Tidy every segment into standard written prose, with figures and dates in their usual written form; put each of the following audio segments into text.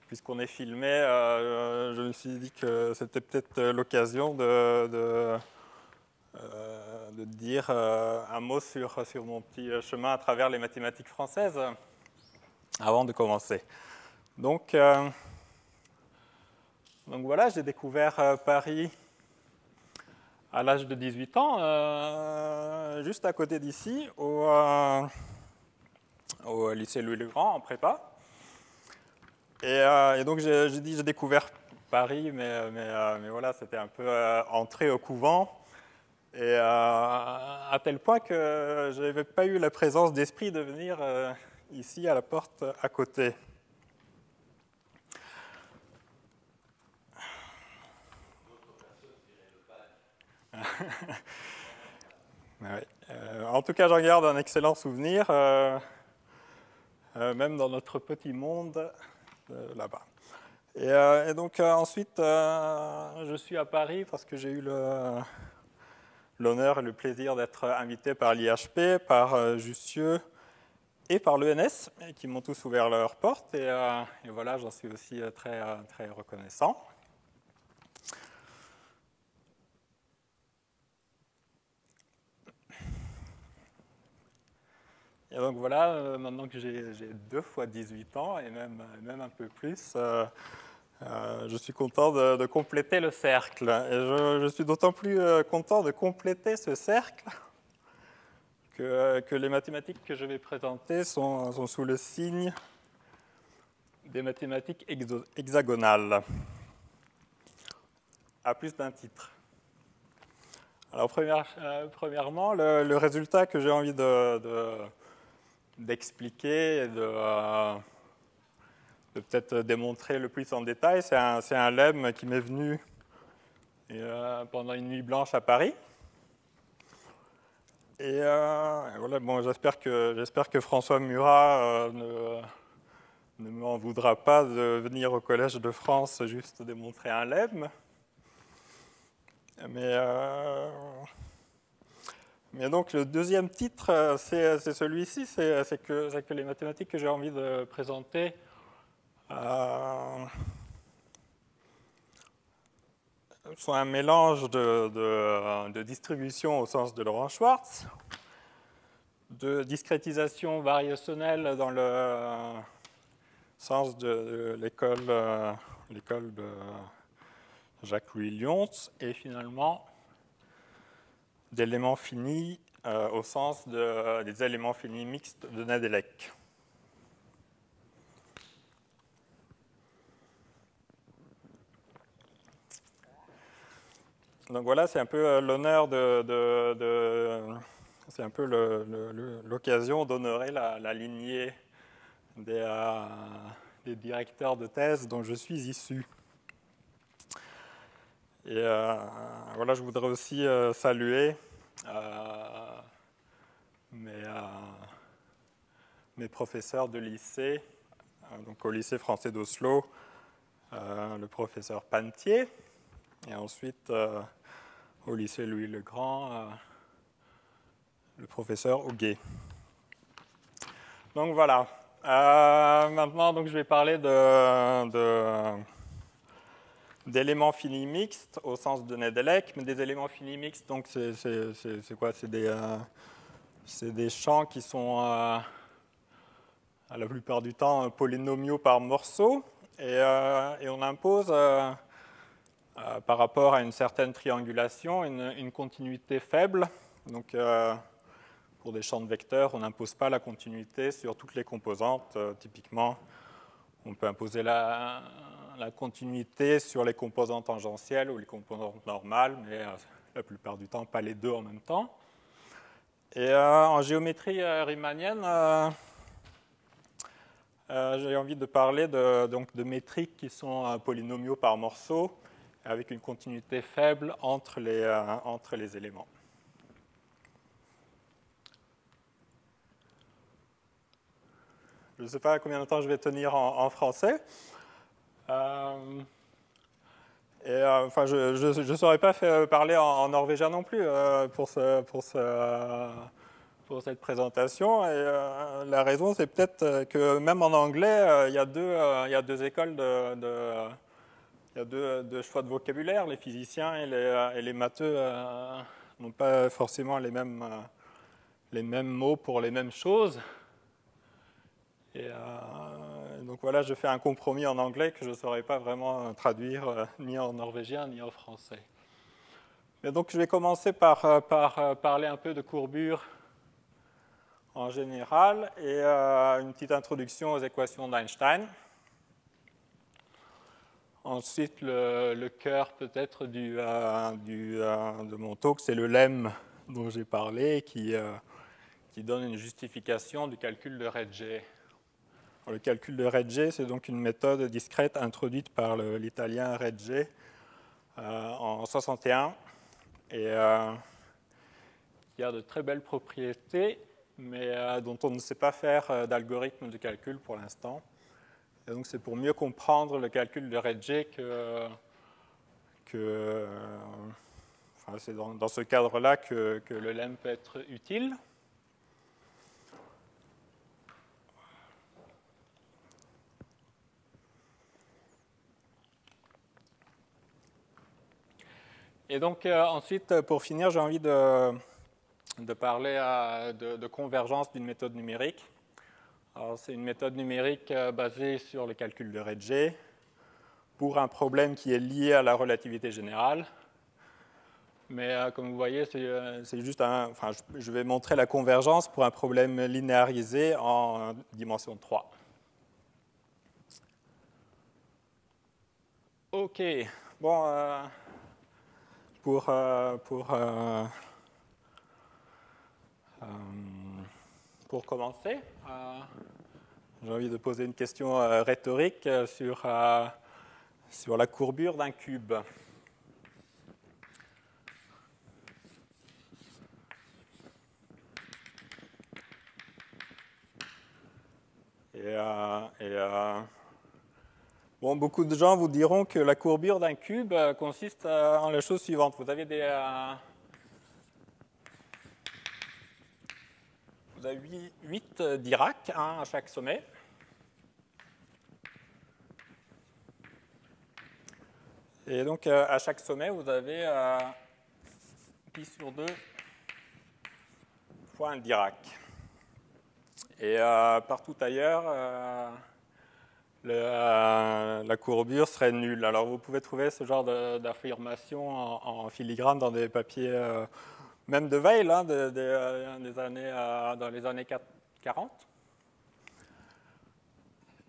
puisqu'on est filmé, je me suis dit que c'était peut-être l'occasion de dire un mot sur mon petit chemin à travers les mathématiques françaises avant de commencer. Donc voilà, j'ai découvert Paris à l'âge de 18 ans, juste à côté d'ici, au lycée Louis-le-Grand, en prépa. Et donc j'ai découvert Paris, mais voilà, c'était un peu entré au couvent. Et à tel point que je n'avais pas eu la présence d'esprit de venir ici à la porte à côté. Ouais. En tout cas, j'en garde un excellent souvenir, même dans notre petit monde là-bas. Et donc ensuite, je suis à Paris parce que j'ai eu l'honneur et le plaisir d'être invité par l'IHP, par Jussieu et par l'ENS, qui m'ont tous ouvert leurs portes. Et voilà, j'en suis aussi très, très reconnaissant. Et donc voilà, maintenant que j'ai 2 fois 18 ans, et même un peu plus, je suis content de compléter le cercle. Et je suis d'autant plus content de compléter ce cercle que les mathématiques que je vais présenter sont sous le signe des mathématiques hexagonales, à plus d'un titre. Alors premièrement, le résultat que j'ai envie d'expliquer et de peut-être démontrer le plus en détail, c'est un lemme qui m'est venu pendant une nuit blanche à Paris. Et voilà, bon, j'espère que François Murat ne m'en voudra pas de venir au Collège de France juste démontrer un lemme. Mais donc le deuxième titre, c'est celui-ci, c'est que les mathématiques que j'ai envie de présenter sont un mélange de distribution au sens de Laurent-Schwartz, de discrétisation variationnelle dans le sens de l'école de Jacques-Louis Lyons, et finalement d'éléments finis au sens des éléments finis mixtes de Nedelec. Donc voilà, c'est un peu l'honneur c'est un peu l'occasion d'honorer la lignée des directeurs de thèse dont je suis issu. Et voilà, je voudrais aussi saluer mes professeurs de lycée, donc au lycée français d'Oslo, le professeur Pantier, et ensuite au lycée Louis-le-Grand, le professeur Auguet. Donc voilà. Maintenant, donc, je vais parler d'éléments finis mixtes au sens de Nedelec, mais des éléments finis mixtes, donc c'est quoi? C'est des champs qui sont la plupart du temps polynomiaux par morceaux, et on impose par rapport à une certaine triangulation une continuité faible. Donc pour des champs de vecteurs, on n'impose pas la continuité sur toutes les composantes. Typiquement, on peut imposer la continuité sur les composantes tangentielles ou les composantes normales, mais la plupart du temps, pas les deux en même temps. Et en géométrie riemannienne, j'ai envie de parler de métriques qui sont polynomiaux par morceaux, avec une continuité faible entre les éléments. Je ne sais pas combien de temps je vais tenir en français. Enfin, je ne saurais pas parler en norvégien non plus pour pour cette présentation. Et la raison, c'est peut-être que même en anglais, il y a deux écoles il y a deux choix de vocabulaire. Les physiciens et les matheux n'ont pas forcément les mêmes mots pour les mêmes choses. Et donc voilà, je fais un compromis en anglais que je ne saurais pas vraiment traduire ni en norvégien ni en français. Et donc je vais commencer par parler un peu de courbure en général et une petite introduction aux équations d'Einstein. Ensuite, le cœur peut-être de mon talk, c'est le lemme dont j'ai parlé qui donne une justification du calcul de Reg. Le calcul de Reg, c'est donc une méthode discrète introduite par l'italien Reg en 1961 et qui a de très belles propriétés, mais dont on ne sait pas faire d'algorithme de calcul pour l'instant. Et donc c'est pour mieux comprendre le calcul de Reg c'est dans ce cadre-là que le lemme peut être utile. Et donc ensuite, pour finir, j'ai envie de parler de convergence d'une méthode numérique. Alors, c'est une méthode numérique basée sur le calcul de Reg pour un problème qui est lié à la relativité générale. Mais comme vous voyez, c'est juste je vais montrer la convergence pour un problème linéarisé en dimension 3. OK. Bon, pour commencer, j'ai envie de poser une question rhétorique sur la courbure d'un cube. Bon, beaucoup de gens vous diront que la courbure d'un cube consiste en la chose suivante. Vous avez 8 Dirac, un à chaque sommet. Et donc, à chaque sommet, vous avez pi sur 2 fois un Dirac. Et partout ailleurs, la courbure serait nulle. Alors, vous pouvez trouver ce genre d'affirmation en filigrane dans des papiers, même de Weil, hein, dans les années 40.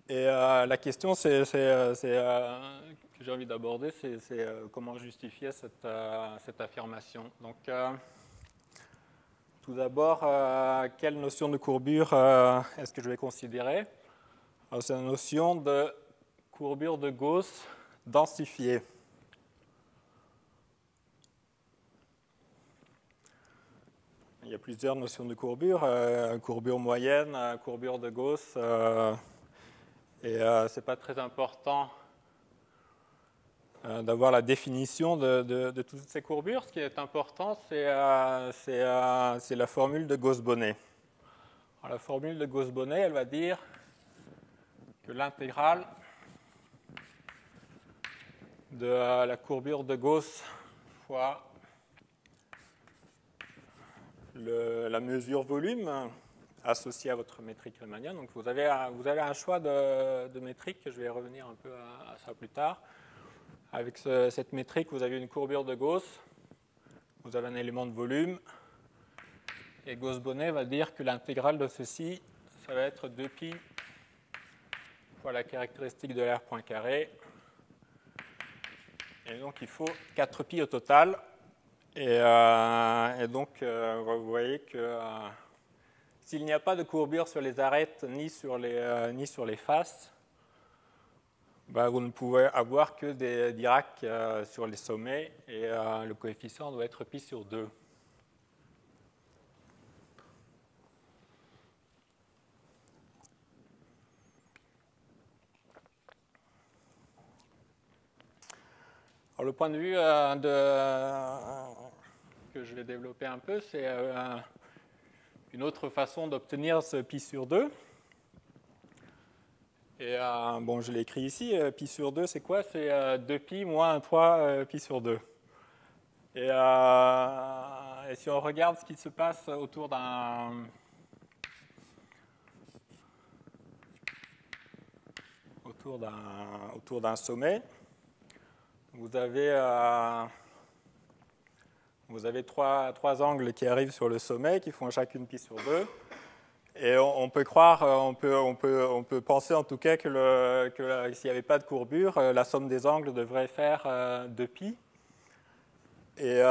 Et la question que j'ai envie d'aborder, c'est comment justifier cette affirmation. Donc, tout d'abord, quelle notion de courbure est-ce que je vais considérer? C'est la notion de courbure de Gauss densifiée. Il y a plusieurs notions de courbure, courbure moyenne, courbure de Gauss, et ce n'est pas très important d'avoir la définition de toutes ces courbures. Ce qui est important, c'est la formule de Gauss-Bonnet. La formule de Gauss-Bonnet, elle va dire que l'intégrale de la courbure de Gauss fois la mesure volume associée à votre métrique riemannienne. Donc vous avez un choix de métrique, je vais revenir un peu à ça plus tard. Avec cette métrique, vous avez une courbure de Gauss, vous avez un élément de volume, et Gauss-Bonnet va dire que l'intégrale de ceci, ça va être 2pi fois la caractéristique de l'air point carré. Et donc il faut 4pi au total. Et donc vous voyez que s'il n'y a pas de courbure sur les arêtes ni sur les faces, vous ne pouvez avoir que des Dirac sur les sommets et le coefficient doit être pi sur 2. Alors, le point de vue que je vais développer un peu, c'est une autre façon d'obtenir ce pi sur 2. Et bon, je l'ai écrit ici, pi sur 2, c'est quoi? C'est 2pi moins 3 pi sur 2. Et si on regarde ce qui se passe autour d'un sommet, vous avez trois angles qui arrivent sur le sommet, qui font chacune pi sur 2. Et on peut croire, on peut penser en tout cas que s'il n'y avait pas de courbure, la somme des angles devrait faire 2pi. Et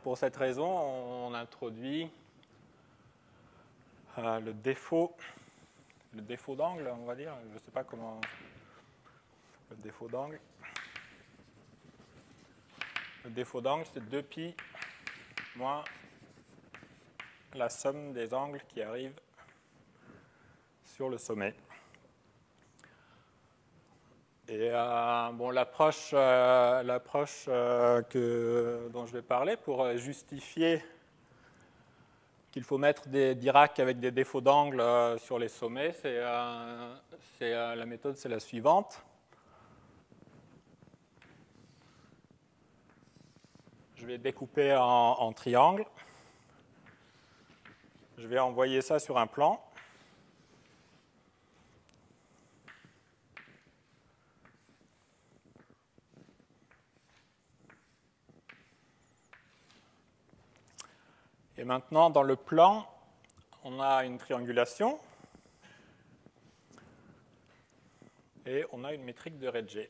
pour cette raison, on introduit le défaut d'angle, on va dire. Je ne sais pas comment. Le défaut d'angle. Le défaut d'angle, c'est 2pi moins la somme des angles qui arrivent sur le sommet. Et bon, l'approche dont je vais parler pour justifier qu'il faut mettre des Dirac avec des défauts d'angle sur les sommets, la méthode, c'est la suivante. Je vais découper en triangle. Je vais envoyer ça sur un plan. Et maintenant, dans le plan, on a une triangulation et on a une métrique de Redget.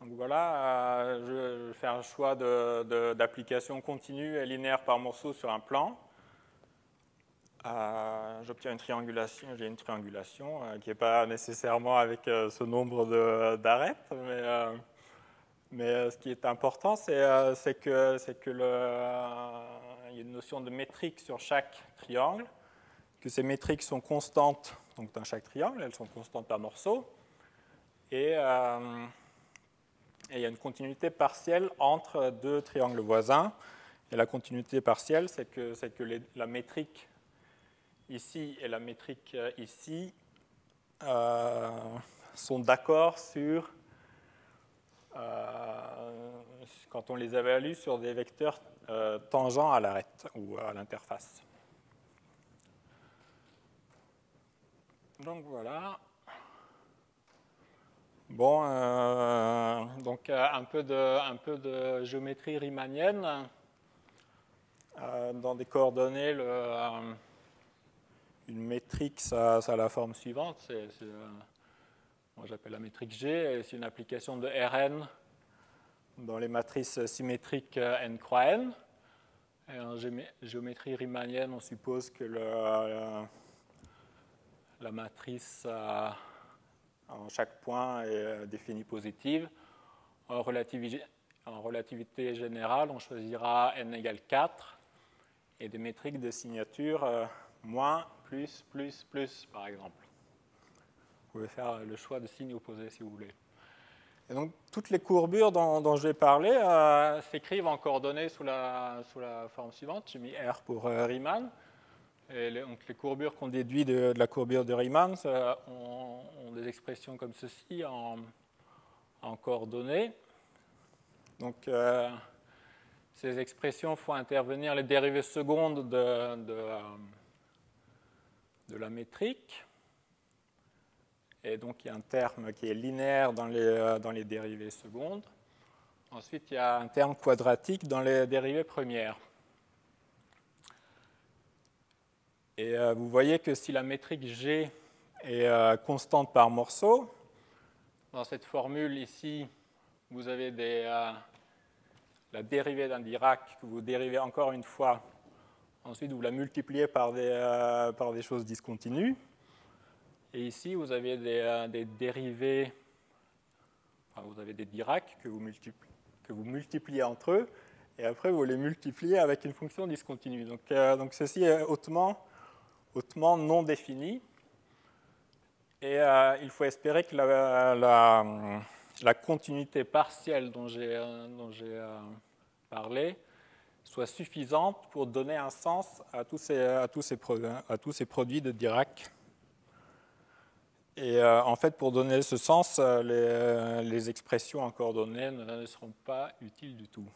Donc voilà, je fais un choix d'application continue et linéaire par morceau sur un plan. J'obtiens une triangulation, j'ai une triangulation qui n'est pas nécessairement avec ce nombre d'arêtes, mais ce qui est important, c'est que il y a une notion de métrique sur chaque triangle, que ces métriques sont constantes donc dans chaque triangle, elles sont constantes par morceau, et il y a une continuité partielle entre deux triangles voisins. Et la continuité partielle, c'est que la métrique ici et la métrique ici sont d'accord sur, quand on les évalue, sur des vecteurs tangents à l'arête ou à l'interface. Donc voilà. Bon, donc un peu de géométrie riemannienne. Dans des coordonnées, une métrique, ça a la forme suivante. Moi, j'appelle la métrique G. C'est une application de Rn dans les matrices symétriques n croix n. Et en géométrie riemannienne, on suppose que la matrice en chaque point est définie positive. En relativité générale, on choisira n égale 4 et des métriques de signature moins, plus, plus, plus, par exemple. Vous pouvez faire le choix de signe opposé si vous voulez. Et donc, toutes les courbures dont je vais parler s'écrivent en coordonnées sous la forme suivante. J'ai mis R pour Riemann. Et donc, les courbures qu'on déduit de la courbure de Riemann ont des expressions comme ceci en coordonnées. Donc, ces expressions font intervenir les dérivées secondes de la métrique. Et donc, il y a un terme qui est linéaire dans les dérivées secondes. Ensuite, il y a un terme quadratique dans les dérivées premières. Et vous voyez que si la métrique G est constante par morceau, dans cette formule ici, vous avez la dérivée d'un Dirac que vous dérivez encore une fois. Ensuite, vous la multipliez par des choses discontinues. Et ici, vous avez des dérivés, enfin, vous avez des Dirac que vous multipliez entre eux, et après, vous les multipliez avec une fonction discontinue. Donc ceci est hautement non défini. Et il faut espérer que la continuité partielle dont j'ai parlé soit suffisante pour donner un sens à tous ces produits de Dirac. Et en fait, pour donner ce sens, les expressions en coordonnées ne seront pas utiles du tout.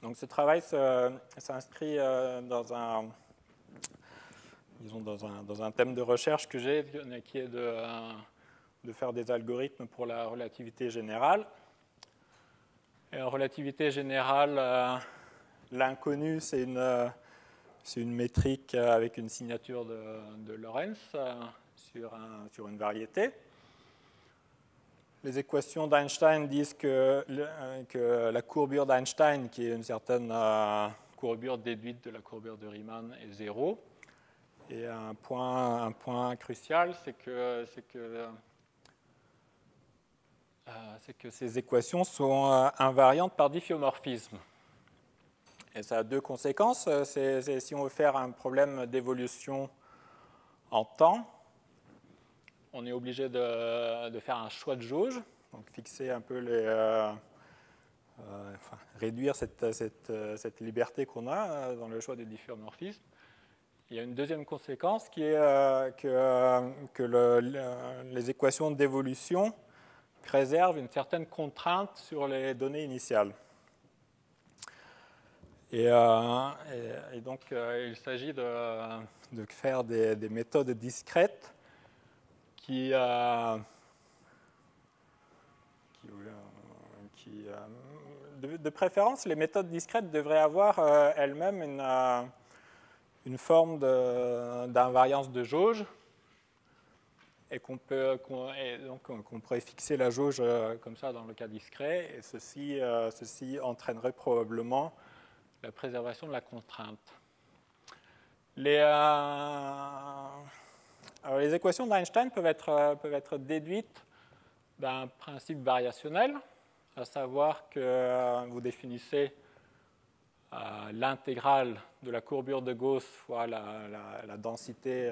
Donc ce travail s'inscrit dans un thème de recherche que j'ai, qui est de faire des algorithmes pour la relativité générale. Et en relativité générale, l'inconnu, c'est une métrique avec une signature de Lorentz sur une variété. Les équations d'Einstein disent que la courbure d'Einstein, qui est une certaine courbure déduite de la courbure de Riemann, est zéro. Et un point crucial, c'est que ces équations sont invariantes par diffeomorphisme. Et ça a deux conséquences. Si on veut faire un problème d'évolution en temps, on est obligé de faire un choix de jauge, donc fixer un peu réduire cette liberté qu'on a dans le choix des diffeomorphismes. Il y a une deuxième conséquence qui est que les équations d'évolution préservent une certaine contrainte sur les données initiales. Et donc, il s'agit de faire des méthodes discrètes de préférence, les méthodes discrètes devraient avoir elles-mêmes une forme d'invariance de jauge et qu'on pourrait fixer la jauge comme ça dans le cas discret, et ceci entraînerait probablement la préservation de la contrainte. Alors, les équations d'Einstein peuvent être déduites d'un principe variationnel, à savoir que vous définissez l'intégrale de la courbure de Gauss fois la densité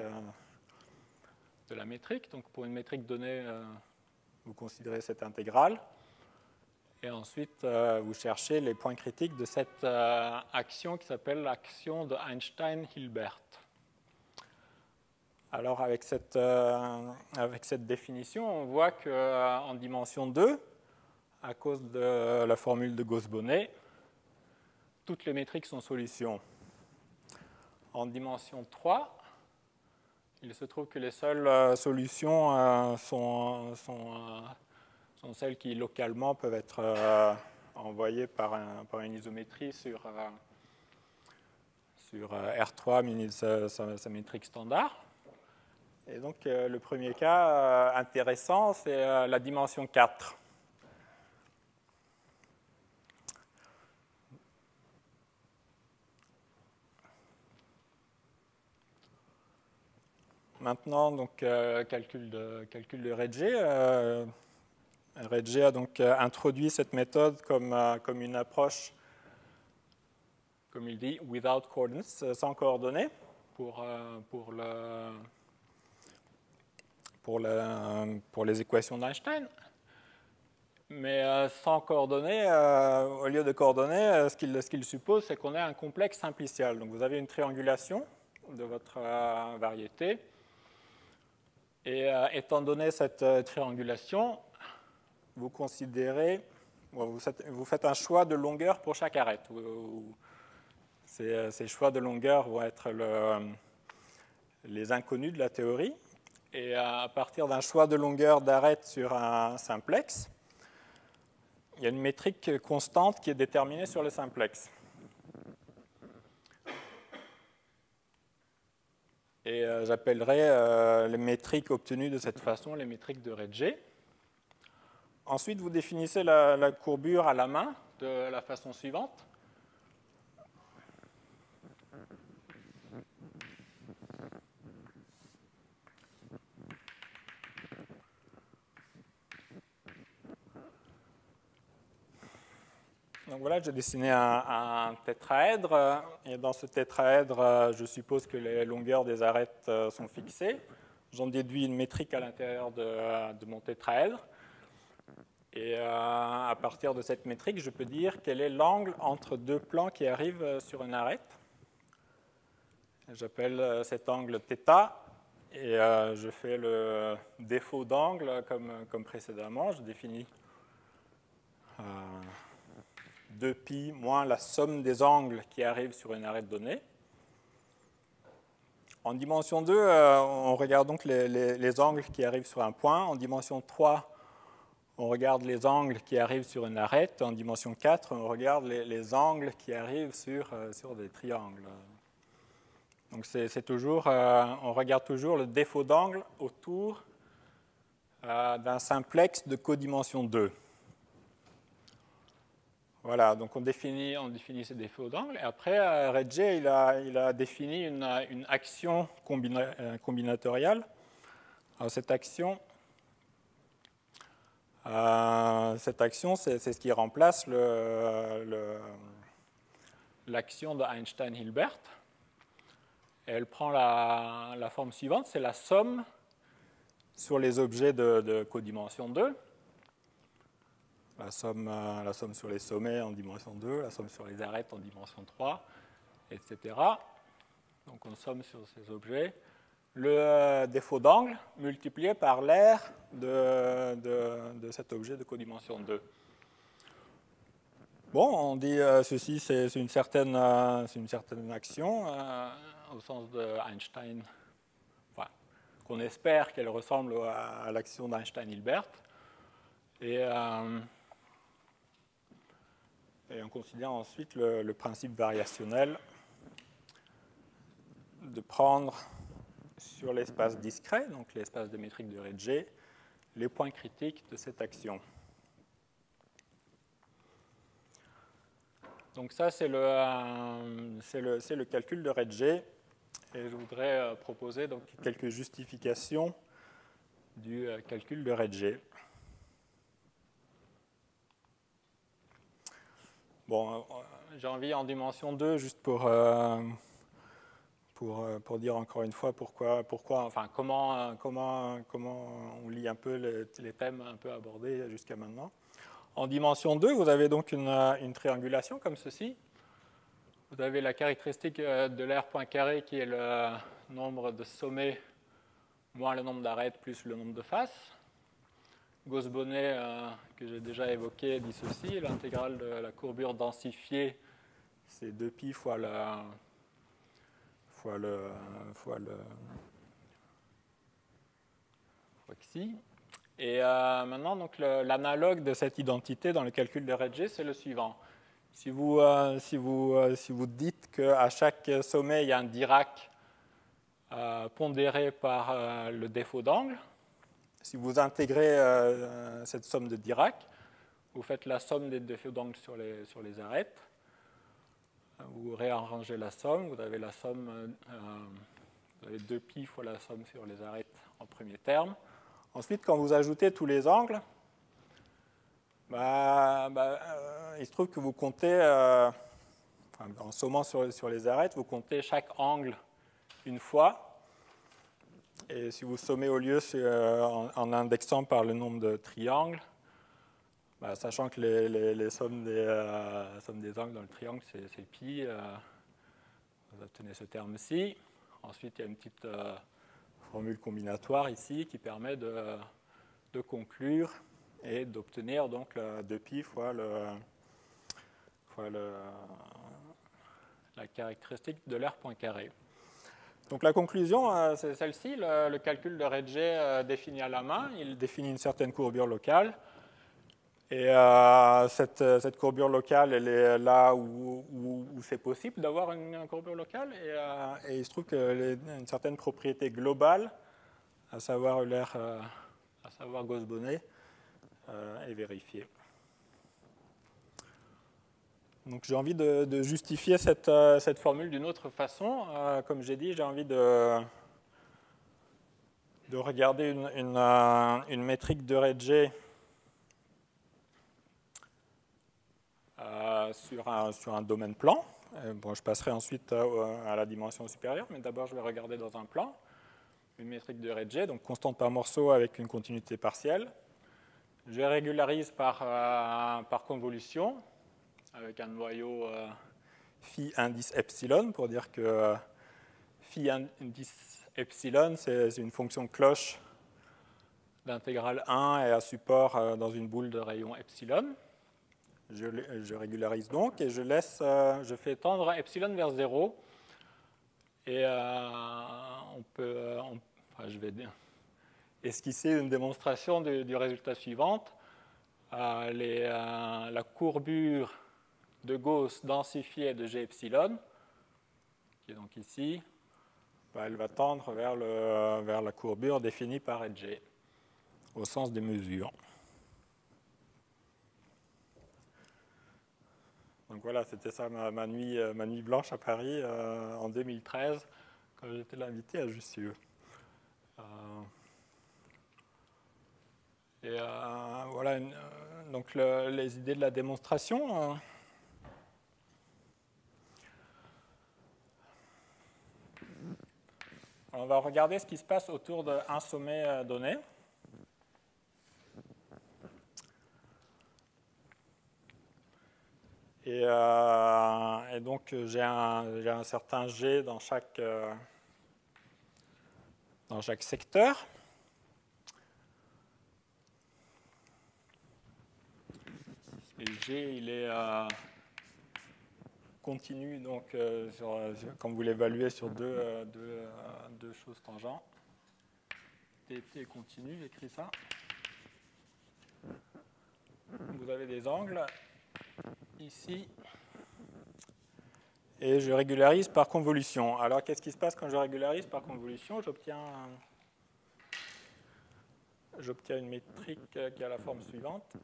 de la métrique. Donc pour une métrique donnée, vous considérez cette intégrale. Et ensuite, vous cherchez les points critiques de cette action qui s'appelle l'action de Einstein-Hilbert. Alors avec cette définition, on voit qu'en dimension 2, à cause de la formule de Gauss-Bonnet, toutes les métriques sont solutions. En dimension 3, il se trouve que les seules solutions sont celles qui localement peuvent être envoyées par une isométrie sur R3 muni sa métrique standard. Et donc le premier cas intéressant, c'est la dimension 4. Maintenant, donc, calcul de Redge. Redge a donc introduit cette méthode comme une approche, comme il dit, without coordinates, sans coordonnées, pour les équations d'Einstein. Mais sans coordonnées, au lieu de coordonnées, ce qu'il suppose, c'est qu'on ait un complexe simplicial. Donc vous avez une triangulation de votre variété. Et étant donné cette triangulation, vous faites un choix de longueur pour chaque arête. Ces choix de longueur vont être les inconnus de la théorie. Et à partir d'un choix de longueur d'arête sur un simplex, il y a une métrique constante qui est déterminée sur le simplex. Et j'appellerai les métriques obtenues de cette façon les métriques de Redge. Ensuite, vous définissez la courbure à la main de la façon suivante. Donc voilà, j'ai dessiné un tétraèdre, et dans ce tétraèdre, je suppose que les longueurs des arêtes sont fixées. J'en déduis une métrique à l'intérieur de mon tétraèdre. Et à partir de cette métrique, je peux dire quel est l'angle entre deux plans qui arrivent sur une arête. J'appelle cet angle θ, et je fais le défaut d'angle comme précédemment. Je définis 2π moins la somme des angles qui arrivent sur une arête donnée. En dimension 2, on regarde donc les angles qui arrivent sur un point. En dimension 3, on regarde les angles qui arrivent sur une arête. En dimension 4, on regarde les angles qui arrivent sur des triangles. Donc c'est toujours, on regarde toujours le défaut d'angle autour d'un simplex de codimension 2. Voilà, donc on définit ces défauts d'angle. Et après, Redje, il a défini une action combinatoriale. Alors cette action, c'est ce qui remplace l'action de Einstein-Hilbert. Et elle prend la forme suivante, c'est la somme sur les objets de codimension 2. La somme sur les sommets en dimension 2, la somme sur les arêtes en dimension 3, etc. Donc on somme sur ces objets. Le défaut d'angle multiplié par l'aire de cet objet de codimension 2. Bon, on dit ceci, c'est une certaine action au sens de Einstein, enfin, qu'on espère qu'elle ressemble à l'action d'Einstein-Hilbert. Et on considère ensuite le principe variationnel de prendre sur l'espace discret, donc l'espace de métrique de Redje, les points critiques de cette action. Donc ça, c'est le calcul de Redje. Et je voudrais proposer donc quelques justifications du calcul de Redje. Bon, j'ai envie en dimension 2, juste pour dire encore une fois enfin, comment on lit un peu les thèmes un peu abordés jusqu'à maintenant. En dimension 2, vous avez donc une triangulation comme ceci. Vous avez la caractéristique de l'aire point carré qui est le nombre de sommets moins le nombre d'arêtes plus le nombre de faces. Gauss-Bonnet, que j'ai déjà évoqué, dit ceci, l'intégrale de la courbure densifiée, c'est 2π fois xi. Et maintenant, donc, l'analogue de cette identité dans le calcul de Redje, c'est le suivant. Si vous dites qu'à chaque sommet, il y a un Dirac pondéré par le défaut d'angle, si vous intégrez cette somme de Dirac, vous faites la somme des défauts d'angle sur les arêtes, vous réarrangez la somme, vous avez la somme, vous avez 2π fois la somme sur les arêtes en premier terme. Ensuite, quand vous ajoutez tous les angles, il se trouve que vous comptez, en sommant sur les arêtes, vous comptez chaque angle une fois. Et si vous sommez au lieu en indexant par le nombre de triangles, sachant que les sommes des angles dans le triangle, c'est pi, vous obtenez ce terme-ci. Ensuite, il y a une petite formule combinatoire ici qui permet de conclure et d'obtenir donc 2π fois la caractéristique de l'aire point carré. Donc la conclusion, c'est celle-ci. Le calcul de Redje défini à la main, il définit une certaine courbure locale. Et cette courbure locale, elle est là où c'est possible d'avoir une courbure locale. Et il se trouve qu'elle a une certaine propriété globale, à savoir Gauss-Bonnet, est vérifiée. Donc j'ai envie de justifier cette formule d'une autre façon. Comme j'ai dit, j'ai envie de regarder une métrique de Redje sur un domaine plan. Bon, je passerai ensuite à la dimension supérieure, mais d'abord je vais regarder dans un plan une métrique de Reg, donc constante par morceau avec une continuité partielle. Je régularise par convolution avec un noyau phi indice epsilon pour dire que phi indice epsilon, c'est une fonction de cloche d'intégrale 1 et à support dans une boule de rayon epsilon. Je régularise donc et je fais tendre epsilon vers 0. Et je vais esquisser une démonstration du résultat suivant. La courbure de Gauss densifiée de G epsilon, qui est donc ici, elle va tendre vers la courbure définie par G, au sens des mesures. Donc voilà, c'était ça ma nuit blanche à Paris en 2013, quand j'étais l'invité à Jussieu. Voilà donc les idées de la démonstration. On va regarder ce qui se passe autour d'un sommet donné. Et donc, j'ai un certain G dans chaque secteur. Et G, il est continu, donc, quand vous l'évaluez sur deux choses tangentes. TT continu, j'écris ça. Vous avez des angles ici. Et je régularise par convolution. Alors, qu'est-ce qui se passe quand je régularise par convolution? J'obtiens une métrique qui a la forme suivante.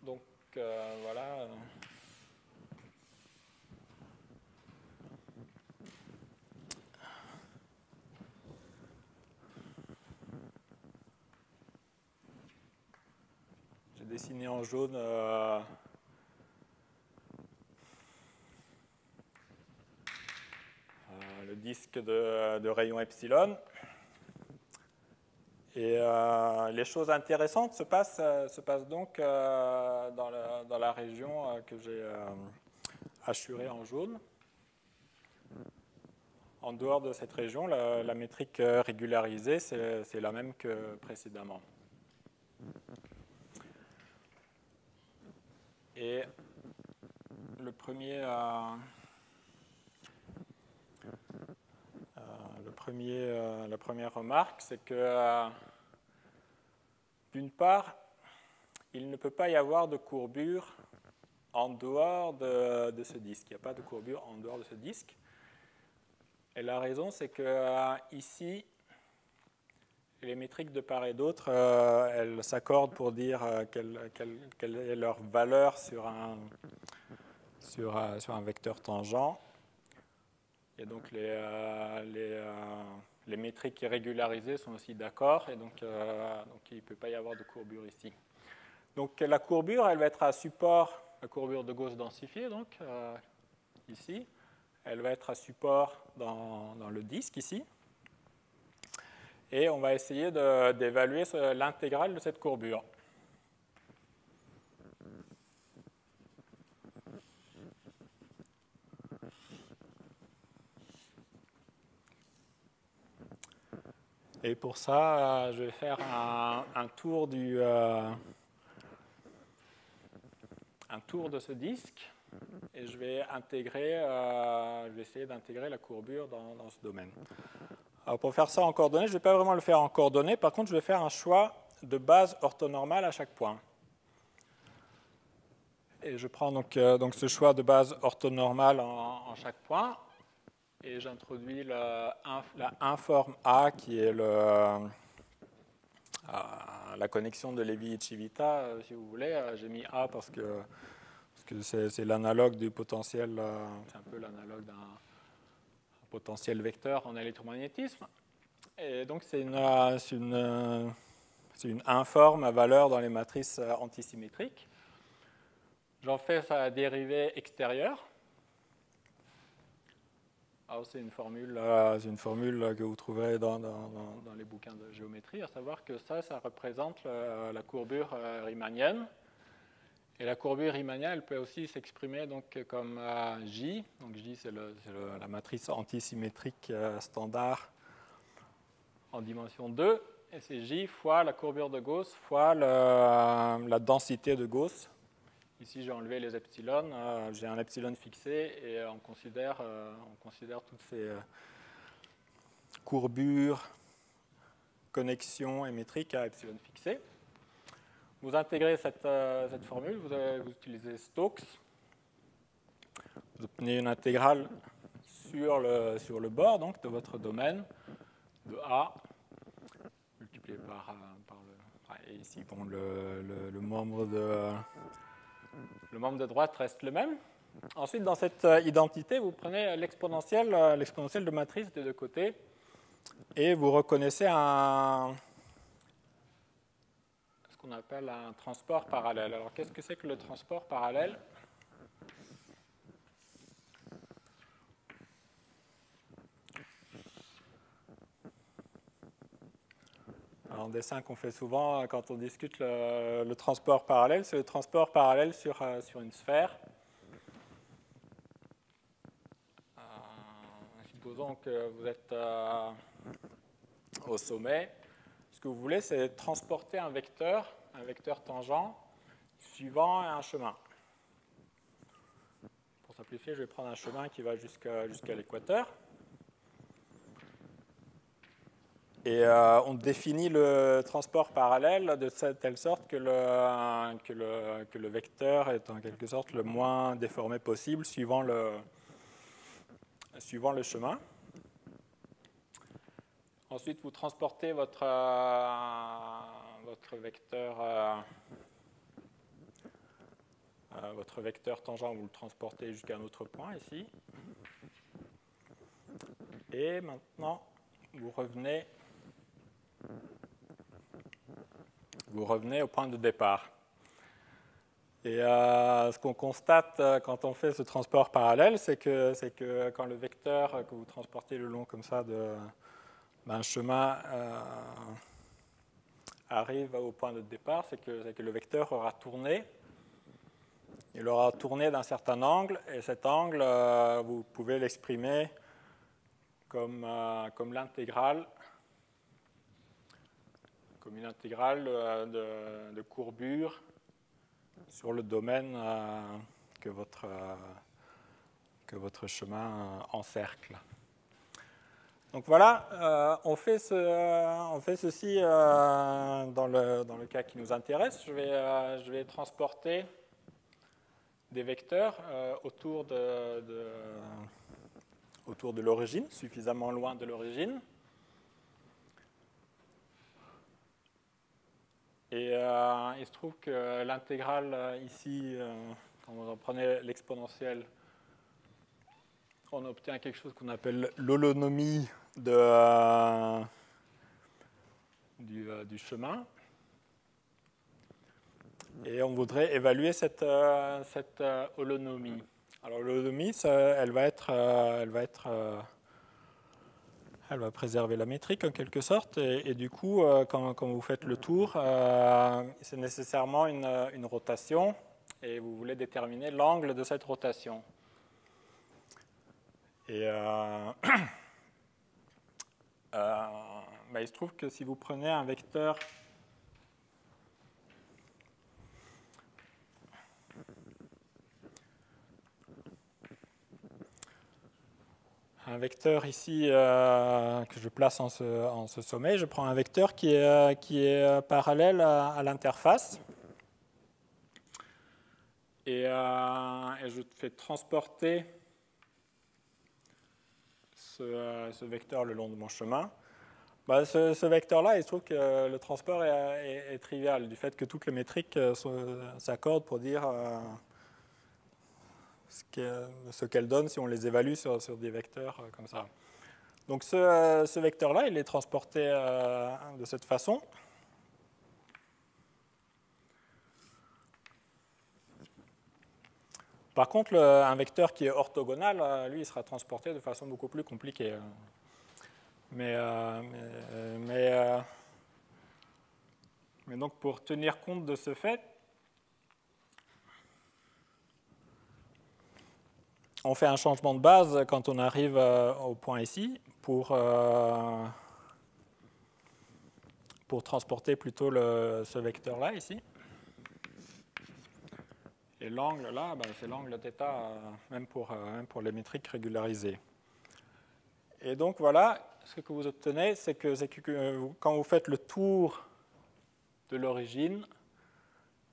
Donc, voilà. J'ai dessiné en jaune le disque de rayon epsilon. Et les choses intéressantes se passent donc dans la région que j'ai hachurée en jaune. En dehors de cette région, la métrique régularisée, c'est la même que précédemment. Et la première remarque, c'est que d'une part, il ne peut pas y avoir de courbure en dehors de ce disque. Il n'y a pas de courbure en dehors de ce disque. Et la raison, c'est que ici, les métriques de part et d'autre, elles s'accordent pour dire quelle est leur valeur sur un vecteur tangent. Et donc les métriques régularisées sont aussi d'accord, et donc il ne peut pas y avoir de courbure ici. Donc la courbure, elle va être à support, la courbure de Gauss densifiée, donc ici. Elle va être à support dans le disque ici. Et on va essayer d'évaluer l'intégrale de cette courbure. Et pour ça, je vais faire un tour de ce disque. Et je vais essayer d'intégrer la courbure dans ce domaine. Alors pour faire ça en coordonnées, je ne vais pas vraiment le faire en coordonnées. Par contre, je vais faire un choix de base orthonormale à chaque point. Et je prends donc ce choix de base orthonormale en chaque point. Et j'introduis la informe A, qui est la connexion de Lévy-Civita, si vous voulez. J'ai mis A parce que c'est l'analogue du potentiel, c'est un peu l'analogue d'un potentiel vecteur en électromagnétisme. Et donc c'est une C'est une informe à valeur dans les matrices antisymétriques. J'en fais sa dérivée extérieure. C'est une formule que vous trouverez dans les bouquins de géométrie, à savoir que ça représente la courbure riemannienne. Et la courbure riemannienne, elle peut aussi s'exprimer donc comme J. Donc J, c'est la matrice antisymétrique standard en dimension 2. Et c'est J fois la courbure de Gauss fois la densité de Gauss. Ici, j'ai enlevé les epsilon. J'ai un epsilon fixé et on considère toutes ces courbures, connexions et métriques à epsilon fixé. Vous intégrez cette formule, vous utilisez Stokes. Vous obtenez une intégrale sur le bord donc, de votre domaine de A multiplié par le... Et ici, bon, le membre de droite reste le même. Ensuite, dans cette identité, vous prenez l'exponentielle de matrice des deux côtés et vous reconnaissez ce qu'on appelle un transport parallèle. Alors, qu'est-ce que c'est que le transport parallèle ? Un dessin qu'on fait souvent quand on discute le transport parallèle, c'est le transport parallèle sur une sphère. Supposons que vous êtes au sommet. Ce que vous voulez, c'est transporter un vecteur tangent, suivant un chemin. Pour simplifier, je vais prendre un chemin qui va jusqu'à l'équateur. Et on définit le transport parallèle de telle sorte que le vecteur est en quelque sorte le moins déformé possible suivant le chemin. Ensuite, vous transportez votre vecteur tangent, vous le transportez jusqu'à un autre point ici. Et maintenant, vous revenez au point de départ. Et ce qu'on constate quand on fait ce transport parallèle, c'est que quand le vecteur que vous transportez le long comme ça d'un chemin arrive au point de départ, c'est que le vecteur aura tourné. Il aura tourné d'un certain angle, et cet angle, vous pouvez l'exprimer comme l'intégrale. Comme une intégrale de courbure sur le domaine que votre chemin encercle. Donc voilà, on fait ceci dans le cas qui nous intéresse. Je vais transporter des vecteurs autour de l'origine, suffisamment loin de l'origine. Et il se trouve que l'intégrale ici, quand vous prenez l'exponentielle, on obtient quelque chose qu'on appelle l'holonomie du chemin. Et on voudrait évaluer cette holonomie. Alors l'holonomie, elle va préserver la métrique en quelque sorte, et du coup, quand vous faites le tour, c'est nécessairement une rotation, et vous voulez déterminer l'angle de cette rotation. Et il se trouve que si vous prenez un vecteur ici que je place en ce sommet, je prends un vecteur qui est parallèle à l'interface. Et je fais transporter ce vecteur le long de mon chemin. Ce vecteur-là, il se trouve que le transport est trivial, du fait que toutes les métriques s'accordent pour dire ce qu'elles donnent si on les évalue sur des vecteurs comme ça. Donc ce vecteur-là, il est transporté de cette façon. Par contre, un vecteur qui est orthogonal, lui, il sera transporté de façon beaucoup plus compliquée. Mais donc, pour tenir compte de ce fait, on fait un changement de base quand on arrive au point ici pour transporter plutôt ce vecteur-là ici. Et l'angle là, c'est l'angle θ, même pour les métriques régularisées. Et donc voilà, ce que vous obtenez, c'est que quand vous faites le tour de l'origine,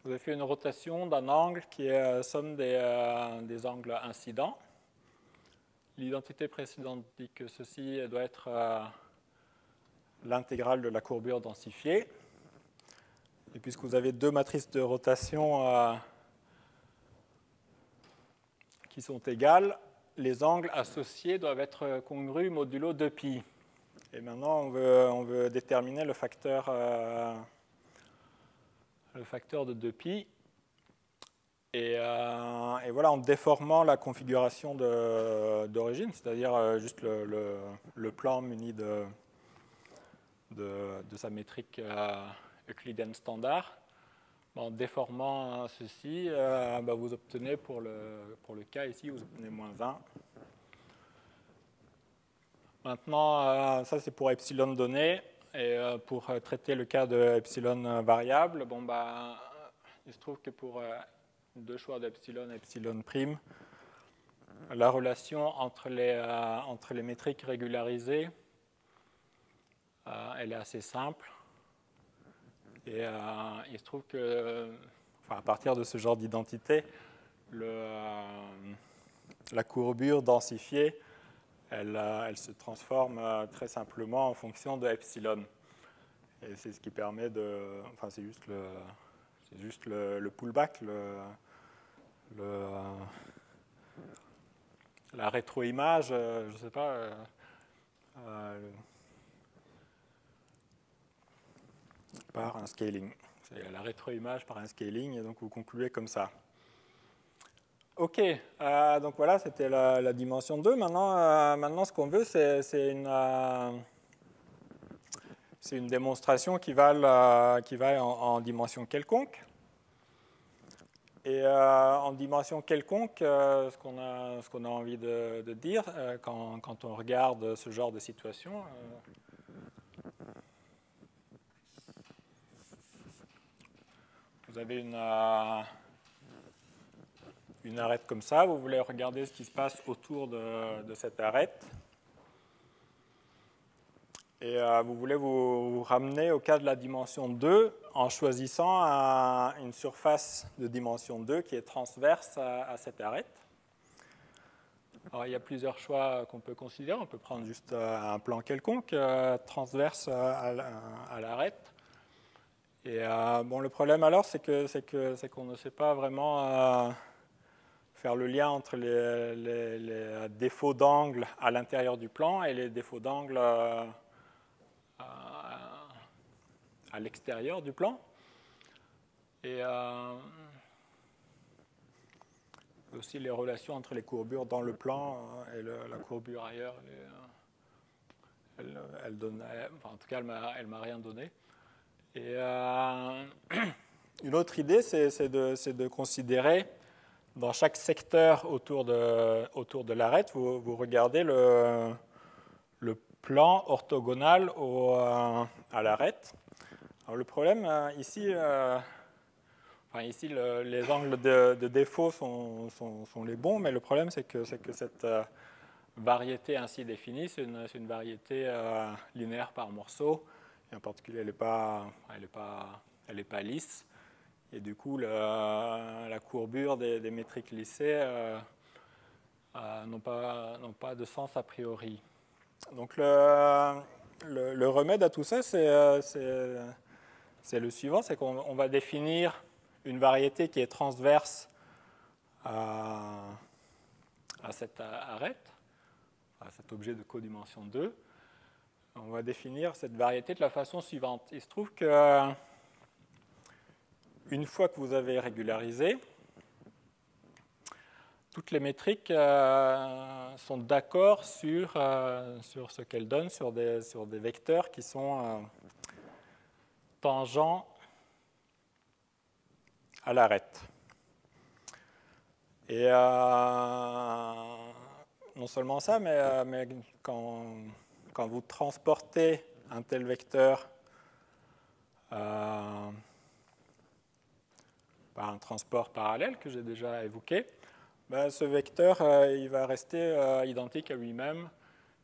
vous avez fait une rotation d'un angle qui est la somme des angles incidents. L'identité précédente dit que ceci doit être l'intégrale de la courbure densifiée. Et puisque vous avez deux matrices de rotation qui sont égales, les angles associés doivent être congrus modulo 2π. Et maintenant, on veut déterminer le facteur de 2π. Et voilà, en déformant la configuration d'origine, c'est-à-dire juste le plan muni de sa métrique euclidienne standard, en déformant ceci, vous obtenez pour le cas ici, vous obtenez moins 1. Maintenant, ça c'est pour epsilon donné. Et pour traiter le cas de epsilon variable, il se trouve que pour deux choix d'epsilon et epsilon prime, la relation entre les métriques régularisées, elle est assez simple. Et il se trouve que, à partir de ce genre d'identité, la courbure densifiée, elle se transforme très simplement en fonction de epsilon. Et c'est ce qui permet de... Enfin, c'est juste le pullback, la rétroimage, je ne sais pas... par un scaling. C'est la rétroimage par un scaling, et donc vous concluez comme ça. OK, donc voilà, c'était la dimension 2. Maintenant, ce qu'on veut, c'est une démonstration qui va en dimension quelconque. Et en dimension quelconque, ce qu'on a envie de dire quand on regarde ce genre de situation... Vous avez une arête comme ça, vous voulez regarder ce qui se passe autour de cette arête. Et vous voulez vous ramener au cas de la dimension 2 en choisissant une surface de dimension 2 qui est transverse à cette arête. Alors, il y a plusieurs choix qu'on peut considérer. On peut prendre juste un plan quelconque transverse à l'arête. Et le problème alors, c'est qu'on ne sait pas vraiment faire le lien entre les défauts d'angle à l'intérieur du plan et les défauts d'angle à l'extérieur du plan. Et aussi les relations entre les courbures dans le plan et la courbure ailleurs. Elle donne, en tout cas, elle m'a rien donné. Et une autre idée, c'est de considérer dans chaque secteur autour de l'arête, vous regardez le plan orthogonal à l'arête. Alors le problème ici, les angles de défaut sont les bons, mais le problème c'est que cette variété ainsi définie, c'est une variété linéaire par morceau. Et en particulier, elle n'est pas lisse. Et du coup, la courbure des métriques lissées n'ont pas de sens a priori. Donc, le remède à tout ça, c'est le suivant, c'est qu'on va définir une variété qui est transverse à cette arête, à cet objet de codimension 2. On va définir cette variété de la façon suivante. Il se trouve que une fois que vous avez régularisé, toutes les métriques sont d'accord sur ce qu'elles donnent, sur des vecteurs qui sont tangents à l'arête. Et non seulement ça, mais quand vous transportez un tel vecteur par un transport parallèle que j'ai déjà évoqué, ben, ce vecteur il va rester identique à lui-même,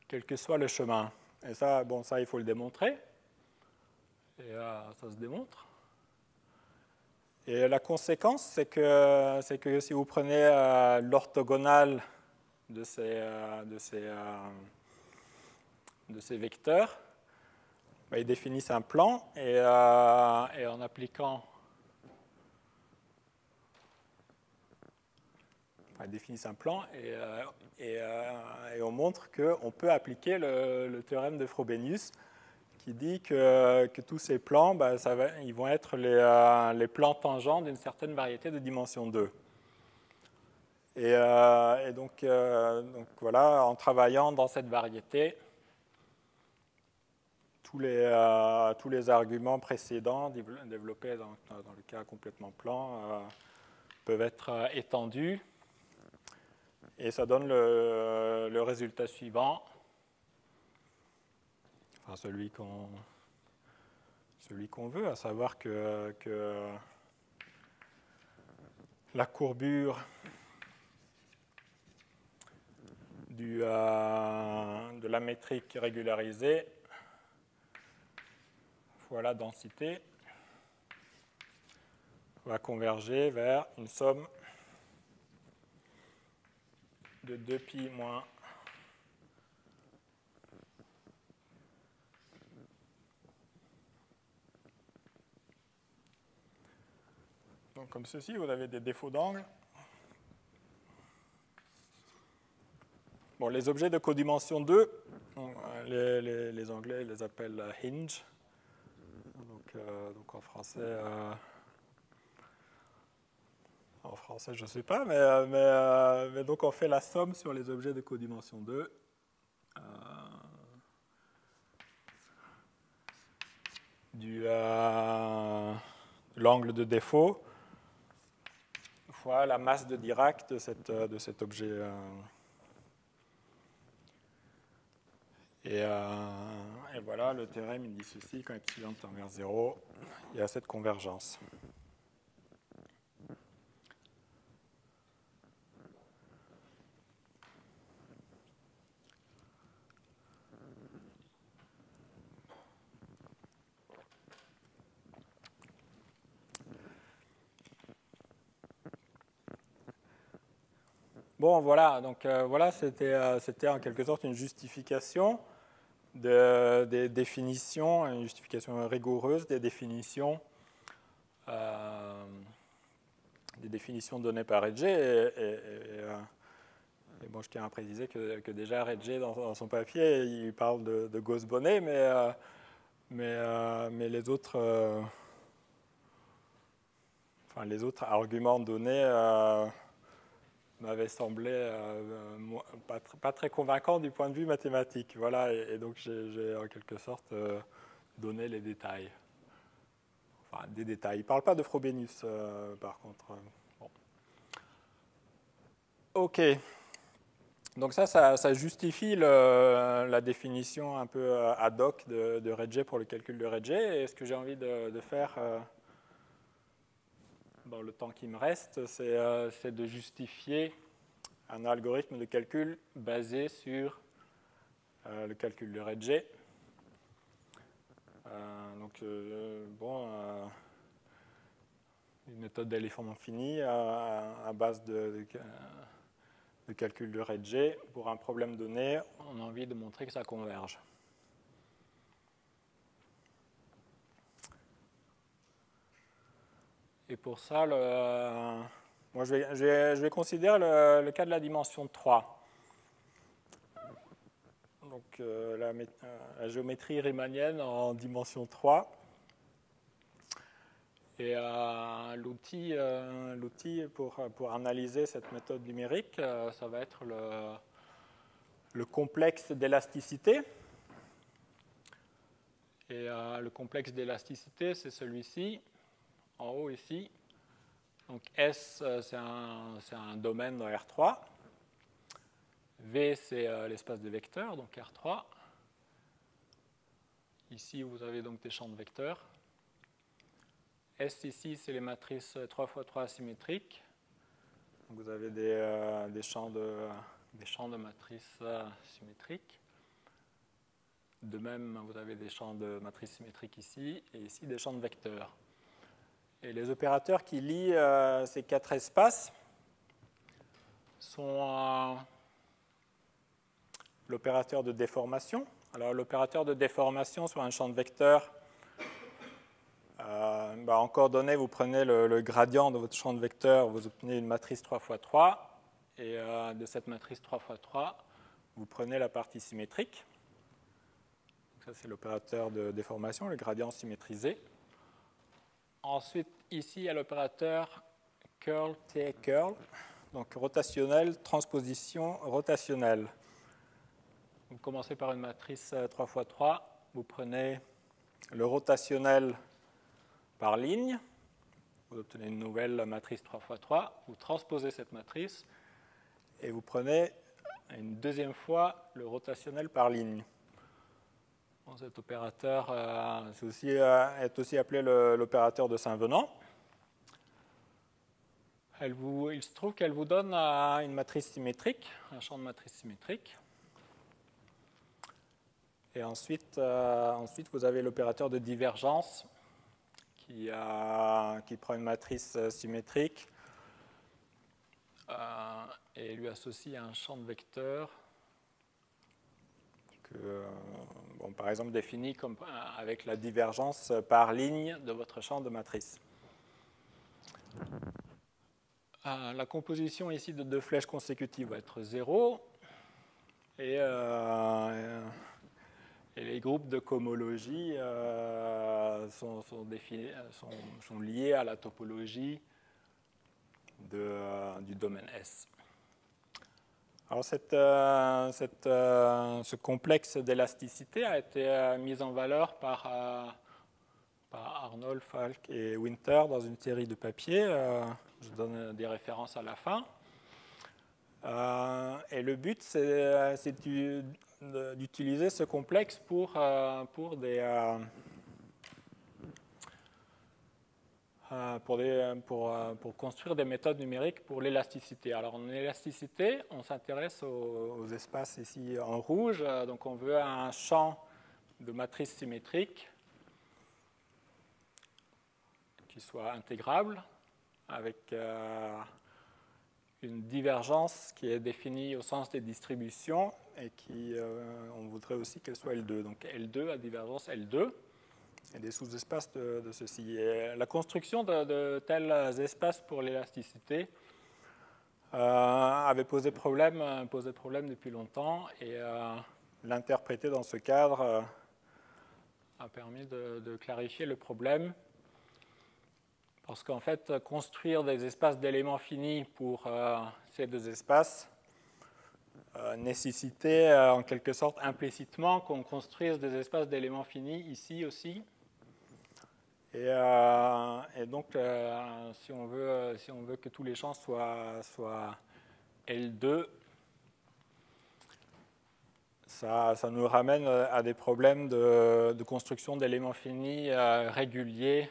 quel que soit le chemin. Et ça, bon, ça il faut le démontrer. Et ça se démontre. Et la conséquence, c'est que si vous prenez l'orthogonale de ces vecteurs, ben, ils définissent un plan et en appliquant. Enfin, ils définissent un plan et on montre qu'on peut appliquer le théorème de Frobenius qui dit que tous ces plans, ben, ils vont être les plans tangents d'une certaine variété de dimension 2. Et donc voilà, en travaillant dans cette variété, tous les arguments précédents développés dans le cas complètement plan peuvent être étendus. Et ça donne le résultat suivant, enfin celui qu'on veut, à savoir que la courbure de la métrique régularisée fois la densité va converger vers une somme de 2π moins donc comme ceci, vous avez des défauts d'angle. Bon, les objets de codimension 2, les Anglais les appellent hinge. Donc en français, je ne sais pas, mais donc on fait la somme sur les objets de codimension 2. L'angle de défaut fois la masse de Dirac de cet objet. Et voilà, le théorème il dit ceci, quand epsilon tend vers 0, il y a cette convergence. Bon, voilà, donc voilà, c'était en quelque sorte une justification des définitions, une justification rigoureuse des définitions données par Redge. Et bon, je tiens à préciser que déjà Redge, dans son papier, il parle de Gauss-Bonnet, mais les autres arguments donnés m'avait semblé pas très convaincant du point de vue mathématique. Voilà, et donc j'ai en quelque sorte donné les détails. Enfin, des détails. Il ne parle pas de Frobenius, par contre. Bon. OK. Donc ça justifie la définition un peu ad hoc de Redge pour le calcul de Redge. Et ce que j'ai envie de faire dans le temps qui me reste, c'est de justifier un algorithme de calcul basé sur le calcul de Redge. Une méthode d'éléphant fini à base de calcul de Redge. Pour un problème donné, on a envie de montrer que ça converge. Et pour ça, moi, je vais considérer le cas de la dimension 3. Donc, la géométrie riemannienne en dimension 3. Et l'outil pour analyser cette méthode numérique, ça va être le complexe d'élasticité. Et le complexe d'élasticité, c'est celui-ci, en haut ici. Donc S, c'est un domaine dans R3. V, c'est l'espace de vecteurs, donc R3. Ici, vous avez donc des champs de vecteurs. S ici, c'est les matrices 3x3 asymétriques. Donc vous avez des champs de matrices symétriques. De même, vous avez des champs de matrices symétriques ici, et ici des champs de vecteurs. Et les opérateurs qui lient ces quatre espaces sont l'opérateur de déformation. Alors l'opérateur de déformation sur un champ de vecteurs, en coordonnées, vous prenez le gradient de votre champ de vecteurs, vous obtenez une matrice 3x3, et de cette matrice 3x3, vous prenez la partie symétrique. Ça, c'est l'opérateur de déformation, le gradient symétrisé. Ensuite, ici, il y a l'opérateur curl, T curl, donc rotationnel, transposition rotationnelle. Vous commencez par une matrice 3x3, vous prenez le rotationnel par ligne, vous obtenez une nouvelle matrice 3x3, vous transposez cette matrice et vous prenez une deuxième fois le rotationnel par ligne. Bon, cet opérateur est aussi appelé l'opérateur de Saint-Venant. Il se trouve qu'elle vous donne une matrice symétrique, un champ de matrice symétrique. Et ensuite vous avez l'opérateur de divergence qui prend une matrice symétrique et lui associe un champ de vecteurs que, par exemple, défini avec la divergence par ligne de votre champ de matrice. La composition ici de deux flèches consécutives va être 0 et les groupes de cohomologie sont liés à la topologie du domaine S. Alors ce complexe d'élasticité a été mis en valeur par Arnold, Falk et Winter dans une série de papiers. Je donne des références à la fin. Et le but, c'est d'utiliser ce complexe pour construire des méthodes numériques pour l'élasticité. Alors en élasticité, on s'intéresse aux espaces ici en rouge. Donc on veut un champ de matrice symétrique qui soit intégrable avec une divergence qui est définie au sens des distributions et on voudrait aussi qu'elle soit L2. Donc L2 à divergence L2 et des sous-espaces de ceci. Et la construction de tels espaces pour l'élasticité avait posé problème depuis longtemps et l'interpréter dans ce cadre a permis de clarifier le problème. Parce qu'en fait, construire des espaces d'éléments finis pour ces deux espaces nécessitait en quelque sorte implicitement qu'on construise des espaces d'éléments finis ici aussi. Et donc, si on veut que tous les champs soient L2, ça nous ramène à des problèmes de construction d'éléments finis réguliers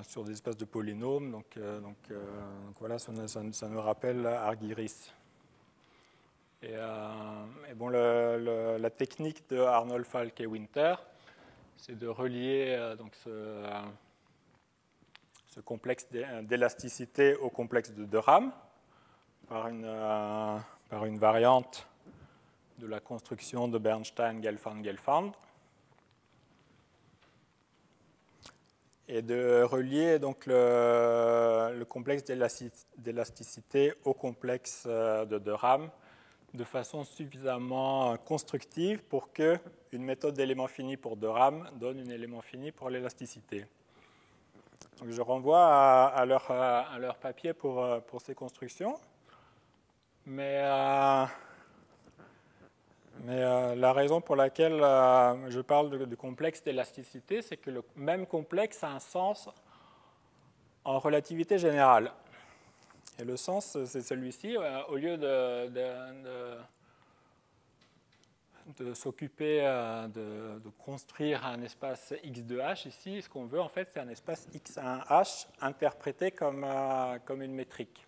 sur des espaces de polynômes. Donc voilà, ça nous rappelle Argyris. Et bon, la technique de Arnold, Falk et Winter, c'est de relier donc ce complexe d'élasticité au complexe de De Rham par une variante de la construction de Bernstein-Gelfand-Gelfand. Et de relier donc le complexe d'élasticité au complexe de De Rham de façon suffisamment constructive pour qu'une méthode d'éléments finis pour de RAM donne un élément fini pour l'élasticité. Donc je renvoie à leur papier pour ces constructions. Mais la raison pour laquelle je parle de complexe d'élasticité, c'est que le même complexe a un sens en relativité générale. Et le sens, c'est celui-ci. Au lieu de s'occuper de construire un espace X de H, ici, ce qu'on veut, en fait, c'est un espace X1H interprété comme une métrique.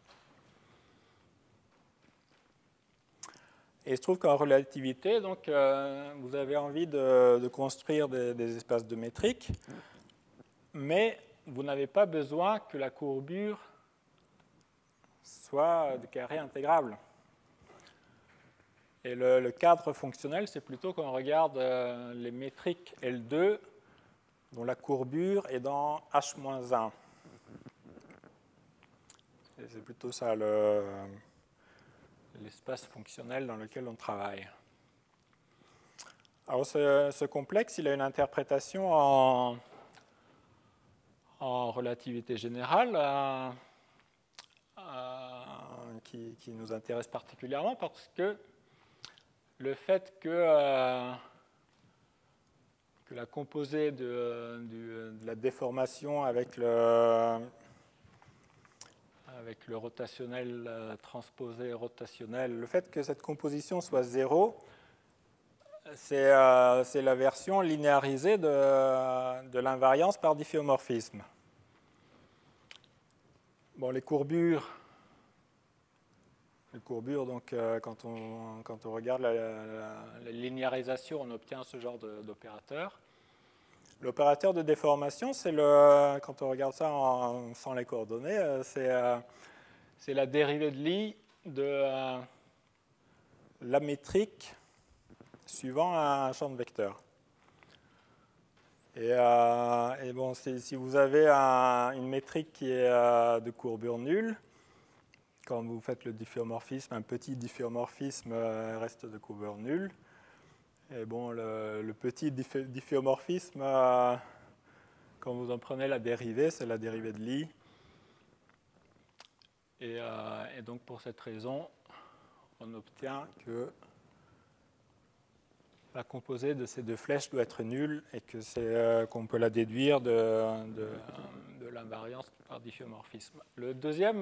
Et il se trouve qu'en relativité, donc, vous avez envie de construire des espaces de métrique, mais vous n'avez pas besoin que la courbure soit de carré intégrable. Et le cadre fonctionnel, c'est plutôt qu'on regarde les métriques L2 dont la courbure est dans H-1. C'est plutôt ça l'espace fonctionnel dans lequel on travaille. Alors ce complexe, il a une interprétation en relativité générale qui nous intéresse particulièrement parce que le fait que la composée de la déformation avec le rotationnel transposé rotationnel, le fait que cette composition soit 0, c'est la version linéarisée de l'invariance par difféomorphisme. Bon, les courbures, donc, quand on regarde la linéarisation, on obtient ce genre d'opérateur. L'opérateur de déformation, c'est quand on regarde ça sans les coordonnées, c'est la dérivée de Lie de la métrique suivant un champ de vecteurs. Et bon, si vous avez une métrique qui est de courbure nulle, quand vous faites le difféomorphisme, un petit difféomorphisme reste de courbure nulle. Et bon, le petit difféomorphisme, quand vous en prenez la dérivée, c'est la dérivée de Lie. Et donc, pour cette raison, on obtient que la composée de ces deux flèches doit être nulle et qu'on peut la déduire de l'invariance par difféomorphisme. Le deuxième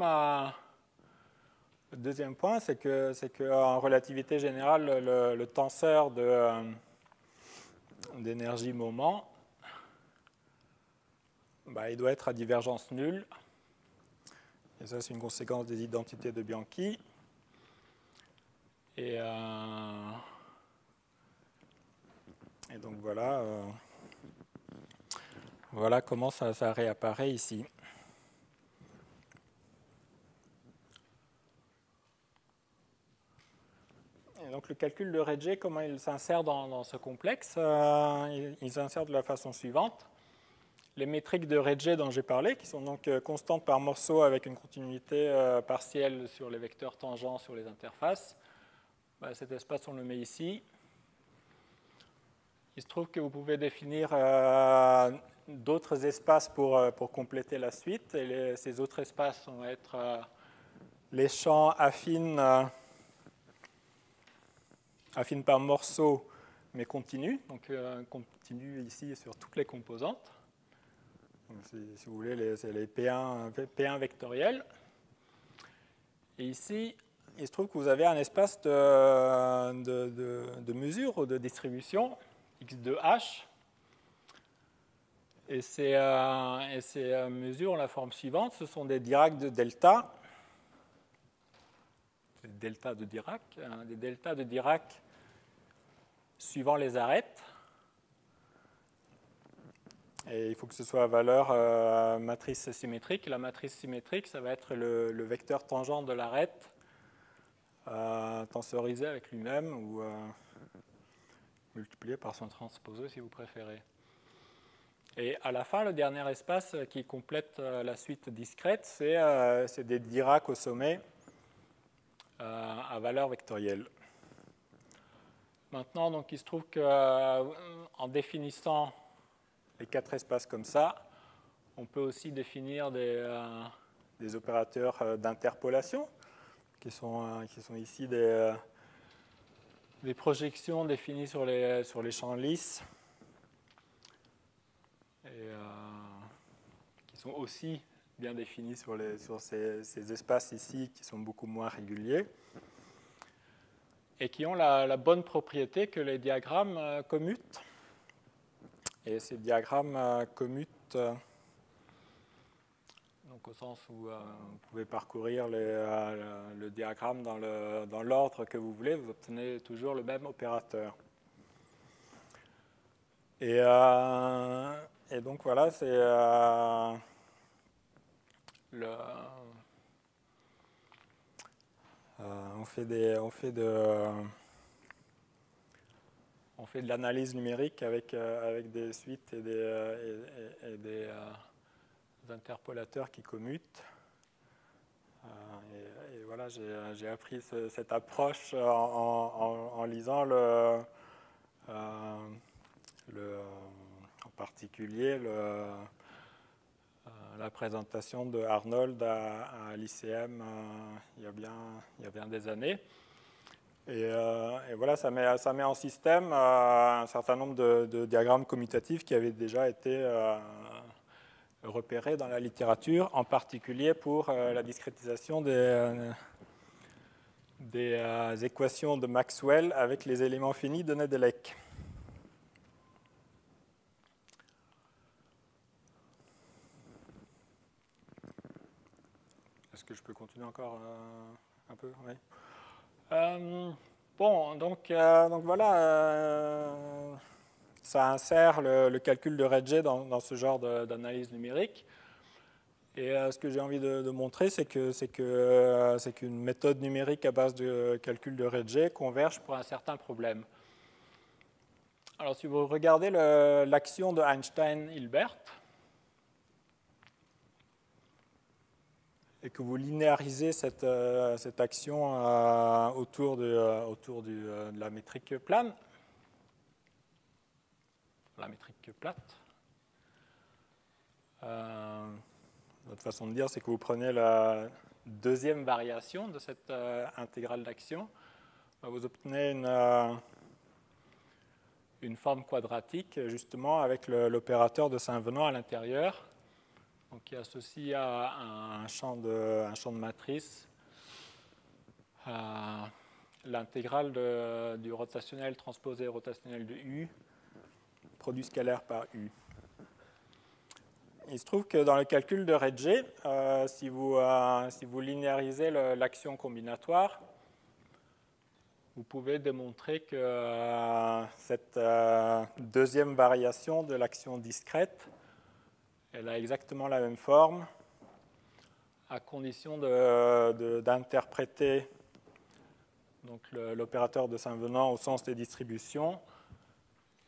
point, c'est qu'en relativité générale, le tenseur d'énergie-moment, il doit être à divergence nulle. Et ça, c'est une conséquence des identités de Bianchi. Et donc voilà comment ça réapparaît ici. Et donc le calcul de Regge, comment il s'insère dans ce complexe, il s'insère de la façon suivante. Les métriques de Regge dont j'ai parlé, qui sont donc constantes par morceau avec une continuité partielle sur les vecteurs tangents sur les interfaces, cet espace, on le met ici. Il se trouve que vous pouvez définir d'autres espaces pour compléter la suite. Et ces autres espaces vont être les champs affines par morceaux, mais continus. Donc, continu ici sur toutes les composantes. Donc, si vous voulez, c'est les P1 vectoriels. Et ici, il se trouve que vous avez un espace de mesure ou de distribution X de H. Et ces mesures ont la forme suivante. Ce sont des Dirac de delta. Des deltas de Dirac. Des deltas de Dirac suivant les arêtes. Et il faut que ce soit à valeur matrice symétrique. La matrice symétrique, ça va être le vecteur tangent de l'arête tensorisé avec lui-même ou multiplié par son transposé si vous préférez. Et à la fin, le dernier espace qui complète la suite discrète, c'est des Dirac au sommet à valeur vectorielle. Maintenant, donc, il se trouve qu'en définissant les 4 espaces comme ça, on peut aussi définir des opérateurs d'interpolation, qui sont ici des projections définies sur les champs lisses, et qui sont aussi bien définies sur ces espaces ici, qui sont beaucoup moins réguliers, et qui ont la bonne propriété que les diagrammes commutent. Et ces diagrammes commutent, donc au sens où vous pouvez parcourir le diagramme dans l'ordre que vous voulez, vous obtenez toujours le même opérateur. Et donc voilà, c'est on fait de l'analyse numérique avec des suites et des interpolateurs qui commutent. Et voilà, j'ai appris cette approche en lisant en particulier la présentation de Arnold à l'ICM il y a bien des années. Et voilà, ça met en système un certain nombre de diagrammes commutatifs qui avaient déjà été repérés dans la littérature, en particulier pour la discrétisation des équations de Maxwell avec les éléments finis de Nedelec. Est-ce que je peux continuer encore un peu? Oui. Bon, donc voilà, ça insère le calcul de Redget dans ce genre d'analyse numérique. Et ce que j'ai envie de montrer, c'est qu'une méthode numérique à base de calcul de Redget converge pour un certain problème. Alors, si vous regardez l'action de Einstein-Hilbert, et que vous linéarisez cette action autour de la métrique plane, la métrique plate. Notre façon de dire, c'est que vous prenez la deuxième variation de cette intégrale d'action, vous obtenez une forme quadratique, justement, avec l'opérateur de Saint-Venant à l'intérieur, donc qui est associé à un champ de matrice, l'intégrale du rotationnel transposé rotationnel de U, produit scalaire par U. Il se trouve que dans le calcul de Redget, si vous linéarisez l'action combinatoire, vous pouvez démontrer que cette deuxième variation de l'action discrète, elle a exactement la même forme, à condition d'interpréter l'opérateur de Saint-Venant au sens des distributions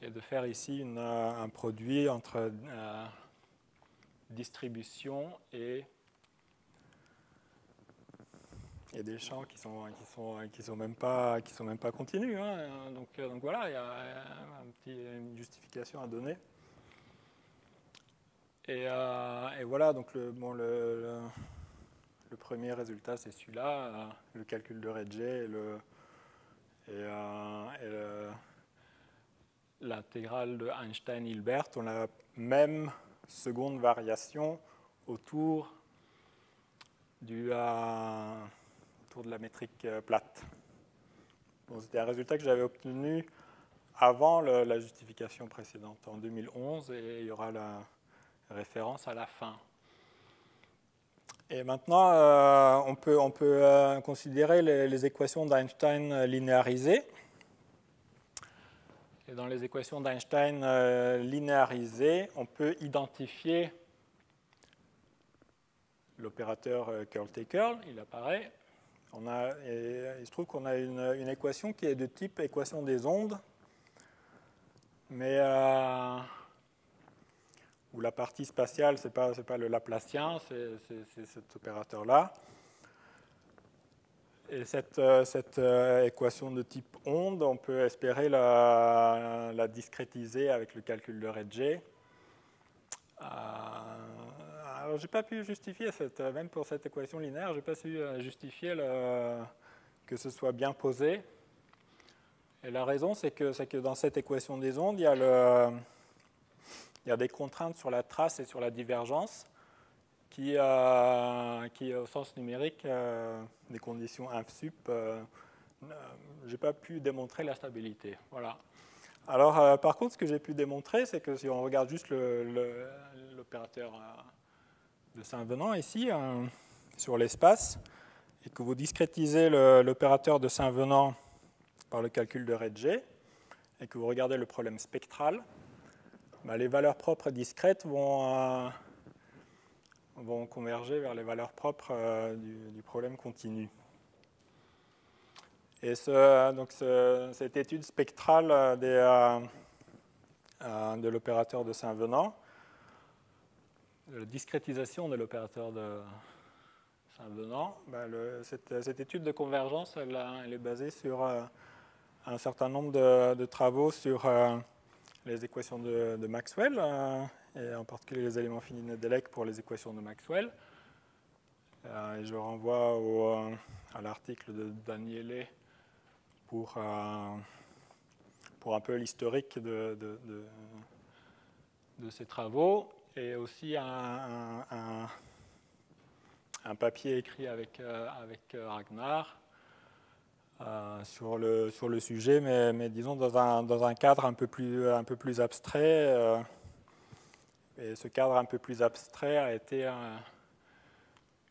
et de faire ici un produit entre distribution et des champs qui sont même pas continus. Hein. Donc voilà, il y a une justification à donner. Et voilà, donc le premier résultat, c'est celui-là, le calcul de Redget et l'intégrale de Einstein-Hilbert. On a la même seconde variation autour de la métrique plate. Bon, c'était un résultat que j'avais obtenu avant la justification précédente, en 2011, et il y aura la référence à la fin. Et maintenant, on peut considérer les équations d'Einstein linéarisées. Et dans les équations d'Einstein linéarisées, on peut identifier l'opérateur curl-T-curl, il apparaît. Il se trouve qu'on a une équation qui est de type équation des ondes, mais où la partie spatiale, ce n'est pas le Laplacien, c'est cet opérateur-là. Et cette équation de type onde, on peut espérer la discrétiser avec le calcul de Ricci. Alors, je n'ai pas pu justifier, même pour cette équation linéaire, je n'ai pas su justifier que ce soit bien posé. Et la raison, c'est que dans cette équation des ondes, il y a des contraintes sur la trace et sur la divergence qui au sens numérique, des conditions inf sup, je n'ai pas pu démontrer la stabilité. Voilà. Alors, par contre, ce que j'ai pu démontrer, c'est que si on regarde juste l'opérateur de Saint-Venant ici, sur l'espace, et que vous discrétisez l'opérateur de Saint-Venant par le calcul de Ricci, et que vous regardez le problème spectral, les valeurs propres discrètes vont converger vers les valeurs propres du problème continu. Et cette étude spectrale de l'opérateur de Saint-Venant, la discrétisation de l'opérateur de Saint-Venant, cette étude de convergence, elle est basée sur un certain nombre de travaux sur les équations de Maxwell, et en particulier les éléments finis Nedelec pour les équations de Maxwell. Et je renvoie à l'article de Daniele pour un peu l'historique de ces travaux, et aussi un papier écrit avec Ragnar sur le sujet, mais disons dans un cadre un peu plus abstrait. Et ce cadre un peu plus abstrait a été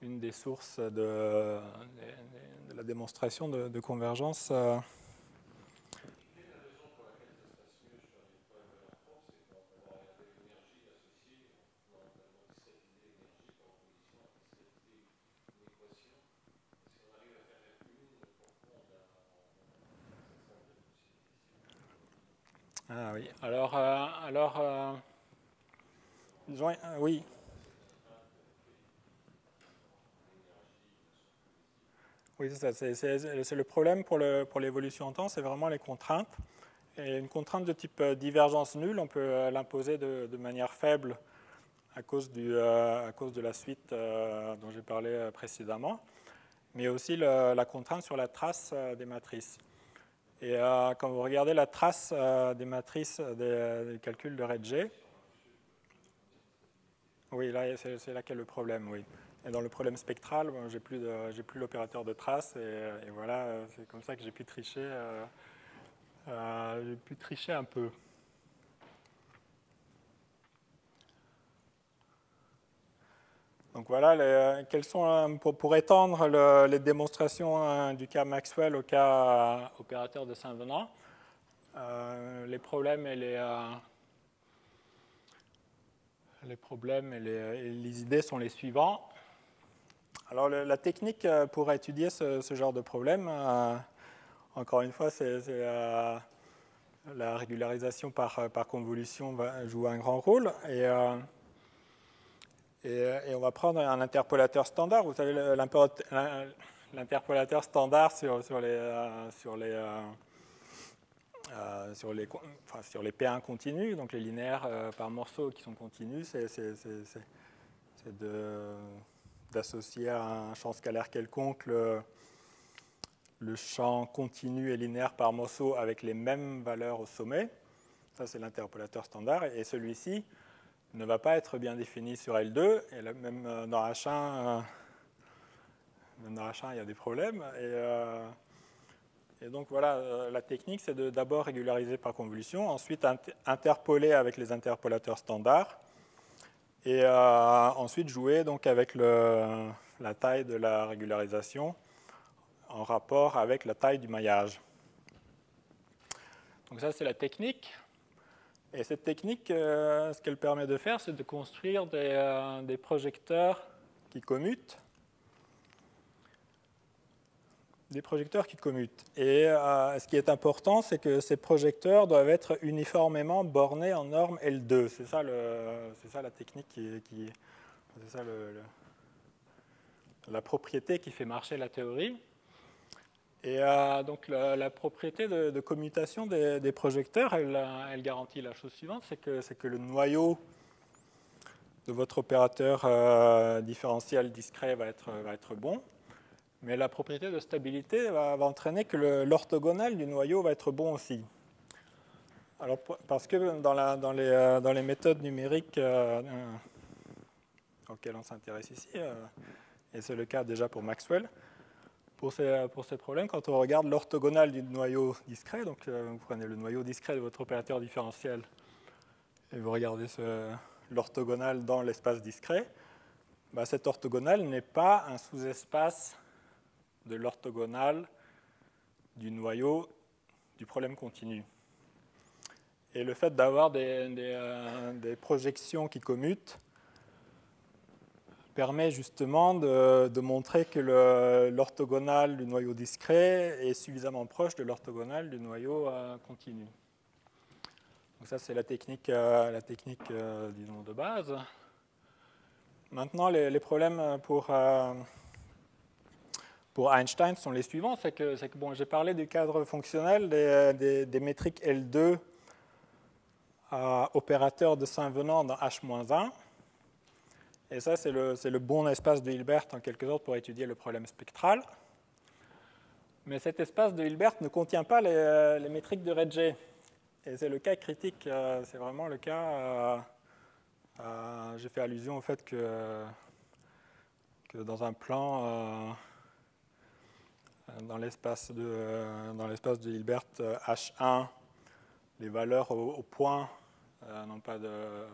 une des sources de la démonstration de convergence. Ah oui, alors disons, oui. Oui, c'est ça. C'est le problème pour l'évolution en temps, c'est vraiment les contraintes. Et une contrainte de type divergence nulle, on peut l'imposer de manière faible à cause de la suite dont j'ai parlé précédemment, mais aussi la contrainte sur la trace des matrices. Et quand vous regardez la trace des matrices des calculs de Ricci, oui, là, c'est là qu'est le problème, oui. Et dans le problème spectral, j'ai plus l'opérateur de trace, et voilà, c'est comme ça que j'ai pu tricher. J'ai pu tricher un peu. Donc voilà, quels sont, pour étendre les démonstrations du cas Maxwell au cas opérateur de Saint-Venant, les problèmes et les idées sont les suivants. Alors la technique pour étudier ce genre de problème, encore une fois, c'est la régularisation par convolution joue un grand rôle. Et on va prendre un interpolateur standard. Vous savez, l'interpolateur standard sur les P1 continus, donc les linéaires par morceaux qui sont continus, c'est d'associer à un champ scalaire quelconque le champ continu et linéaire par morceau avec les mêmes valeurs au sommet. Ça, c'est l'interpolateur standard. Et celui-ci ne va pas être bien défini sur L2. Et là, même dans H1, il y a des problèmes. Et donc, voilà, la technique, c'est de d'abord régulariser par convolution, ensuite interpoler avec les interpolateurs standards, et ensuite jouer donc avec la taille de la régularisation en rapport avec la taille du maillage. Donc ça, c'est la technique. Et cette technique, ce qu'elle permet de faire, c'est de construire des projecteurs qui commutent. Des projecteurs qui commutent. Et ce qui est important, c'est que ces projecteurs doivent être uniformément bornés en norme L2. C'est ça la technique c'est ça la propriété qui fait marcher la théorie. Et donc la propriété de commutation des projecteurs, elle garantit la chose suivante, c'est que le noyau de votre opérateur différentiel discret va être bon, mais la propriété de stabilité va entraîner que l'orthogonal du noyau va être bon aussi. Alors, parce que dans les méthodes numériques auxquelles on s'intéresse ici, et c'est le cas déjà pour Maxwell, pour ces problèmes, quand on regarde l'orthogonale du noyau discret, donc vous prenez le noyau discret de votre opérateur différentiel et vous regardez l'orthogonale dans l'espace discret, bah, cette orthogonale n'est pas un sous-espace de l'orthogonale du noyau du problème continu. Et le fait d'avoir des projections qui commutent permet justement de montrer que l'orthogonale du noyau discret est suffisamment proche de l'orthogonale du noyau continu. Donc ça, c'est la technique disons, de base. Maintenant, les problèmes pour Einstein sont les suivants. C'est que bon, j'ai parlé du cadre fonctionnel des métriques L2 à opérateur de Saint-Venant dans H-1. Et ça, c'est le bon espace de Hilbert, en quelque sorte, pour étudier le problème spectral. Mais cet espace de Hilbert ne contient pas les métriques de Redget. Et c'est le cas critique. C'est vraiment le cas... j'ai fait allusion au fait que dans un plan, dans l'espace de Hilbert H1, les valeurs au point n'ont pas de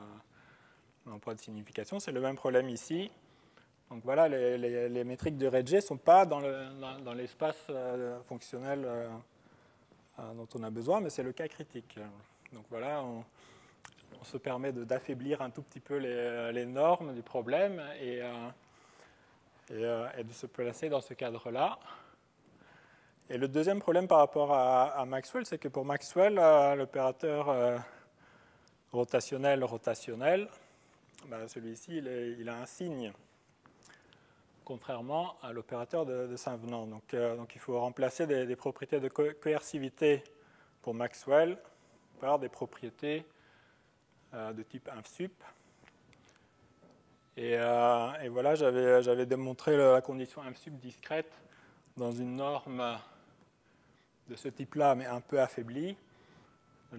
signification. C'est le même problème ici. Donc voilà, les métriques de Redget ne sont pas dans l'espace fonctionnel dont on a besoin, mais c'est le cas critique. Donc voilà, on se permet d'affaiblir un tout petit peu les normes du problème et de se placer dans ce cadre-là. Et le deuxième problème par rapport à Maxwell, c'est que pour Maxwell, l'opérateur rotationnel, ben celui-ci, il a un signe, contrairement à l'opérateur de Saint-Venant. Donc il faut remplacer des propriétés de coercivité pour Maxwell par des propriétés de type inf-sup. Et voilà, j'avais démontré la condition inf-sup discrète dans une norme de ce type-là, mais un peu affaiblie. Je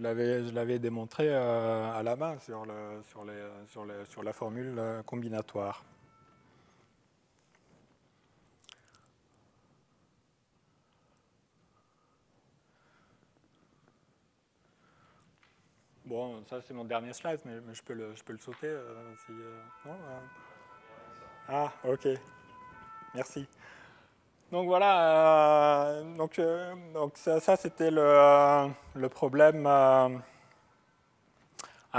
l'avais démontré à la main sur la formule combinatoire. Bon, ça c'est mon dernier slide, mais je peux le sauter si, non, Ah, ok. Merci. Donc voilà, donc ça c'était le problème, un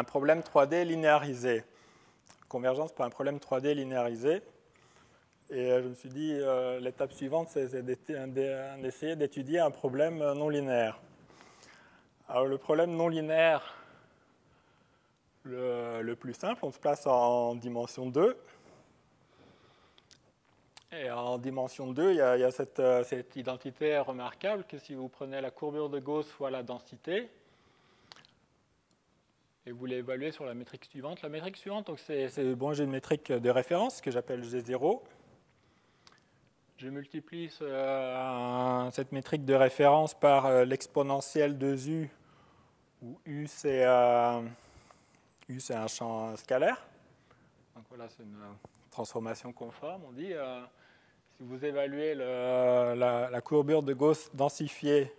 problème 3D linéarisé. Convergence pour un problème 3D linéarisé. Et je me suis dit, l'étape suivante, c'est d'essayer d'étudier un problème non linéaire. Alors le problème non linéaire, le plus simple, on se place en dimension 2. Et en dimension 2, il y a cette identité remarquable que si vous prenez la courbure de Gauss fois la densité, et vous l'évaluez sur la métrique suivante. La métrique suivante, donc bon, j'ai une métrique de référence que j'appelle G0. Je multiplie cette métrique de référence par l'exponentielle de U, où U c'est un champ scalaire. Donc voilà, c'est une transformation conforme. On dit, si vous évaluez la courbure de Gauss densifiée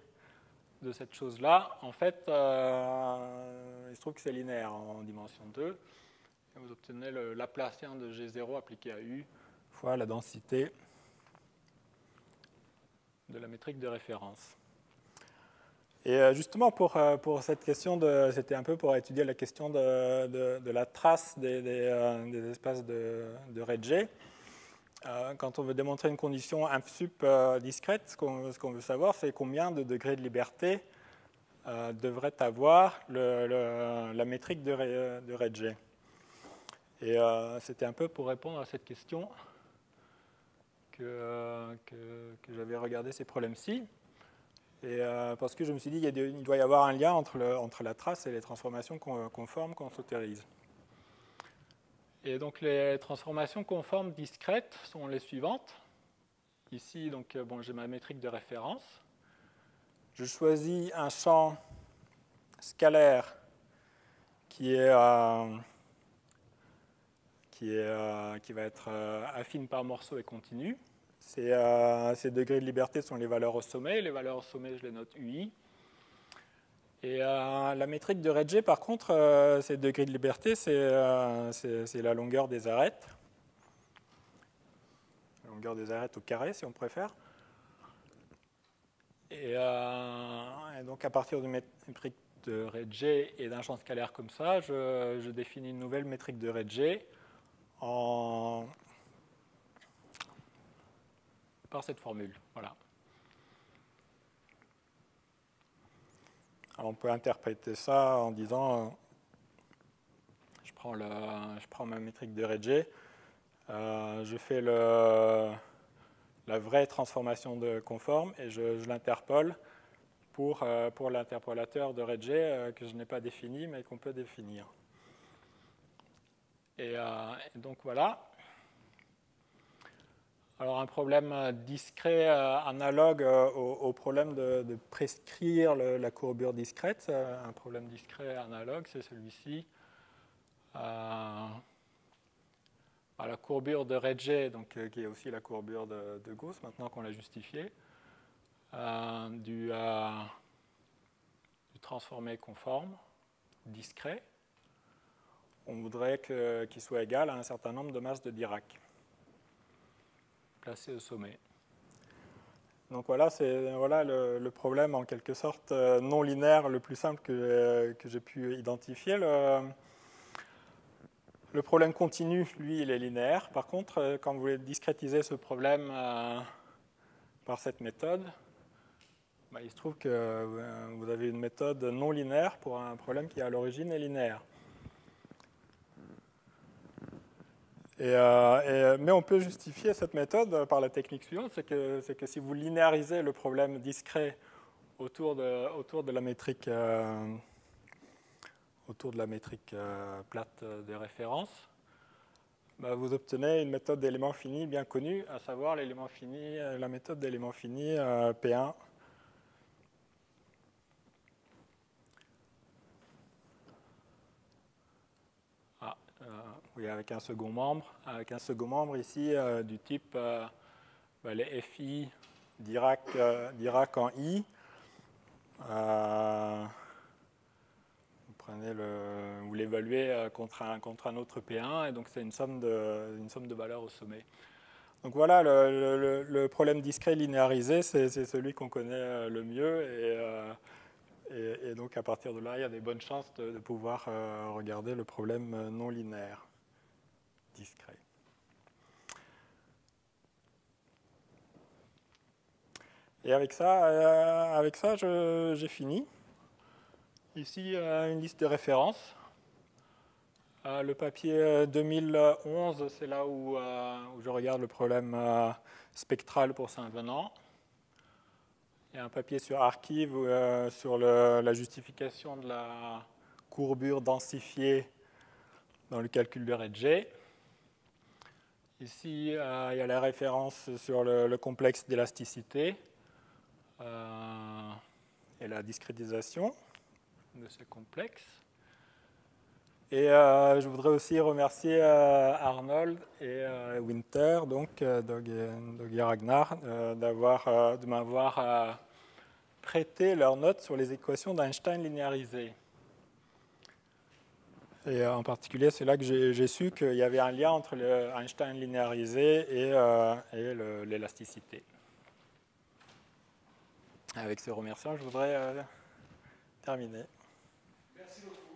de cette chose-là, en fait, il se trouve que c'est linéaire en dimension 2. Et vous obtenez le Laplacien de G0 appliqué à U fois la densité de la métrique de référence. Et justement, pour cette question, c'était un peu pour étudier la question de la trace des espaces de Redget. Quand on veut démontrer une condition inf-sup discrète, ce qu'on veut savoir, c'est combien de degrés de liberté devrait avoir la métrique de Redget. Et c'était un peu pour répondre à cette question que j'avais regardé ces problèmes-ci. Et parce que je me suis dit qu'il doit y avoir un lien entre la trace et les transformations conformes qu'on sautérise. Et donc les transformations conformes discrètes sont les suivantes. Ici, donc, j'ai ma métrique de référence. Je choisis un champ scalaire qui va être affine par morceau et continu. Ces degrés de liberté sont les valeurs au sommet. Les valeurs au sommet, je les note UI. Et la métrique de Redget, par contre, ces degrés de liberté, c'est la longueur des arêtes. La longueur des arêtes au carré, si on préfère. Et donc, à partir de métrique de Redget et d'un champ scalaire comme ça, je définis une nouvelle métrique de Redget par cette formule. Voilà. Alors on peut interpréter ça en disant je prends ma métrique de Redget, je fais la vraie transformation de conforme et je l'interpole pour l'interpolateur de Redget que je n'ai pas défini mais qu'on peut définir. Et donc voilà. Alors un problème discret analogue au problème de prescrire la courbure discrète. Un problème discret analogue, c'est celui-ci. La courbure de Redget, donc, qui est aussi la courbure de Gauss, maintenant qu'on l'a justifiée, du transformé conforme discret. On voudrait qu'il soit égal à un certain nombre de masses de Dirac placé au sommet. Donc voilà, c'est le problème en quelque sorte non linéaire le plus simple que j'ai pu identifier. Le problème continu, lui, il est linéaire. Par contre, quand vous voulez discrétiser ce problème par cette méthode, il se trouve que vous avez une méthode non linéaire pour un problème qui à l'origine est linéaire. Mais on peut justifier cette méthode par la technique suivante, c'est que si vous linéarisez le problème discret autour de la métrique plate de référence, vous obtenez une méthode d'éléments finis bien connue, à savoir la méthode d'éléments finis P1. Oui, avec un second membre. Avec un second membre ici du type les FI Dirac en I. Vous l'évaluez contre un autre P1, et donc c'est une somme de valeurs au sommet. Donc voilà, le problème discret linéarisé, c'est celui qu'on connaît le mieux, et donc à partir de là, il y a des bonnes chances de pouvoir regarder le problème non linéaire discret. Et avec ça j'ai fini. Ici, une liste de références. Le papier 2011, c'est là où je regarde le problème spectral pour Saint-Venant. Il y a un papier sur Archive sur la justification de la courbure densifiée dans le calcul de Redget. Ici, il y a la référence sur le complexe d'élasticité et la discrétisation de ce complexe. Et je voudrais aussi remercier Arnold et Winter, donc Doug et Ragnar, de m'avoir prêté leurs notes sur les équations d'Einstein linéarisées. Et en particulier, c'est là que j'ai su qu'il y avait un lien entre le Einstein linéarisé et l'élasticité. Avec ce remerciement, je voudrais terminer. Merci beaucoup.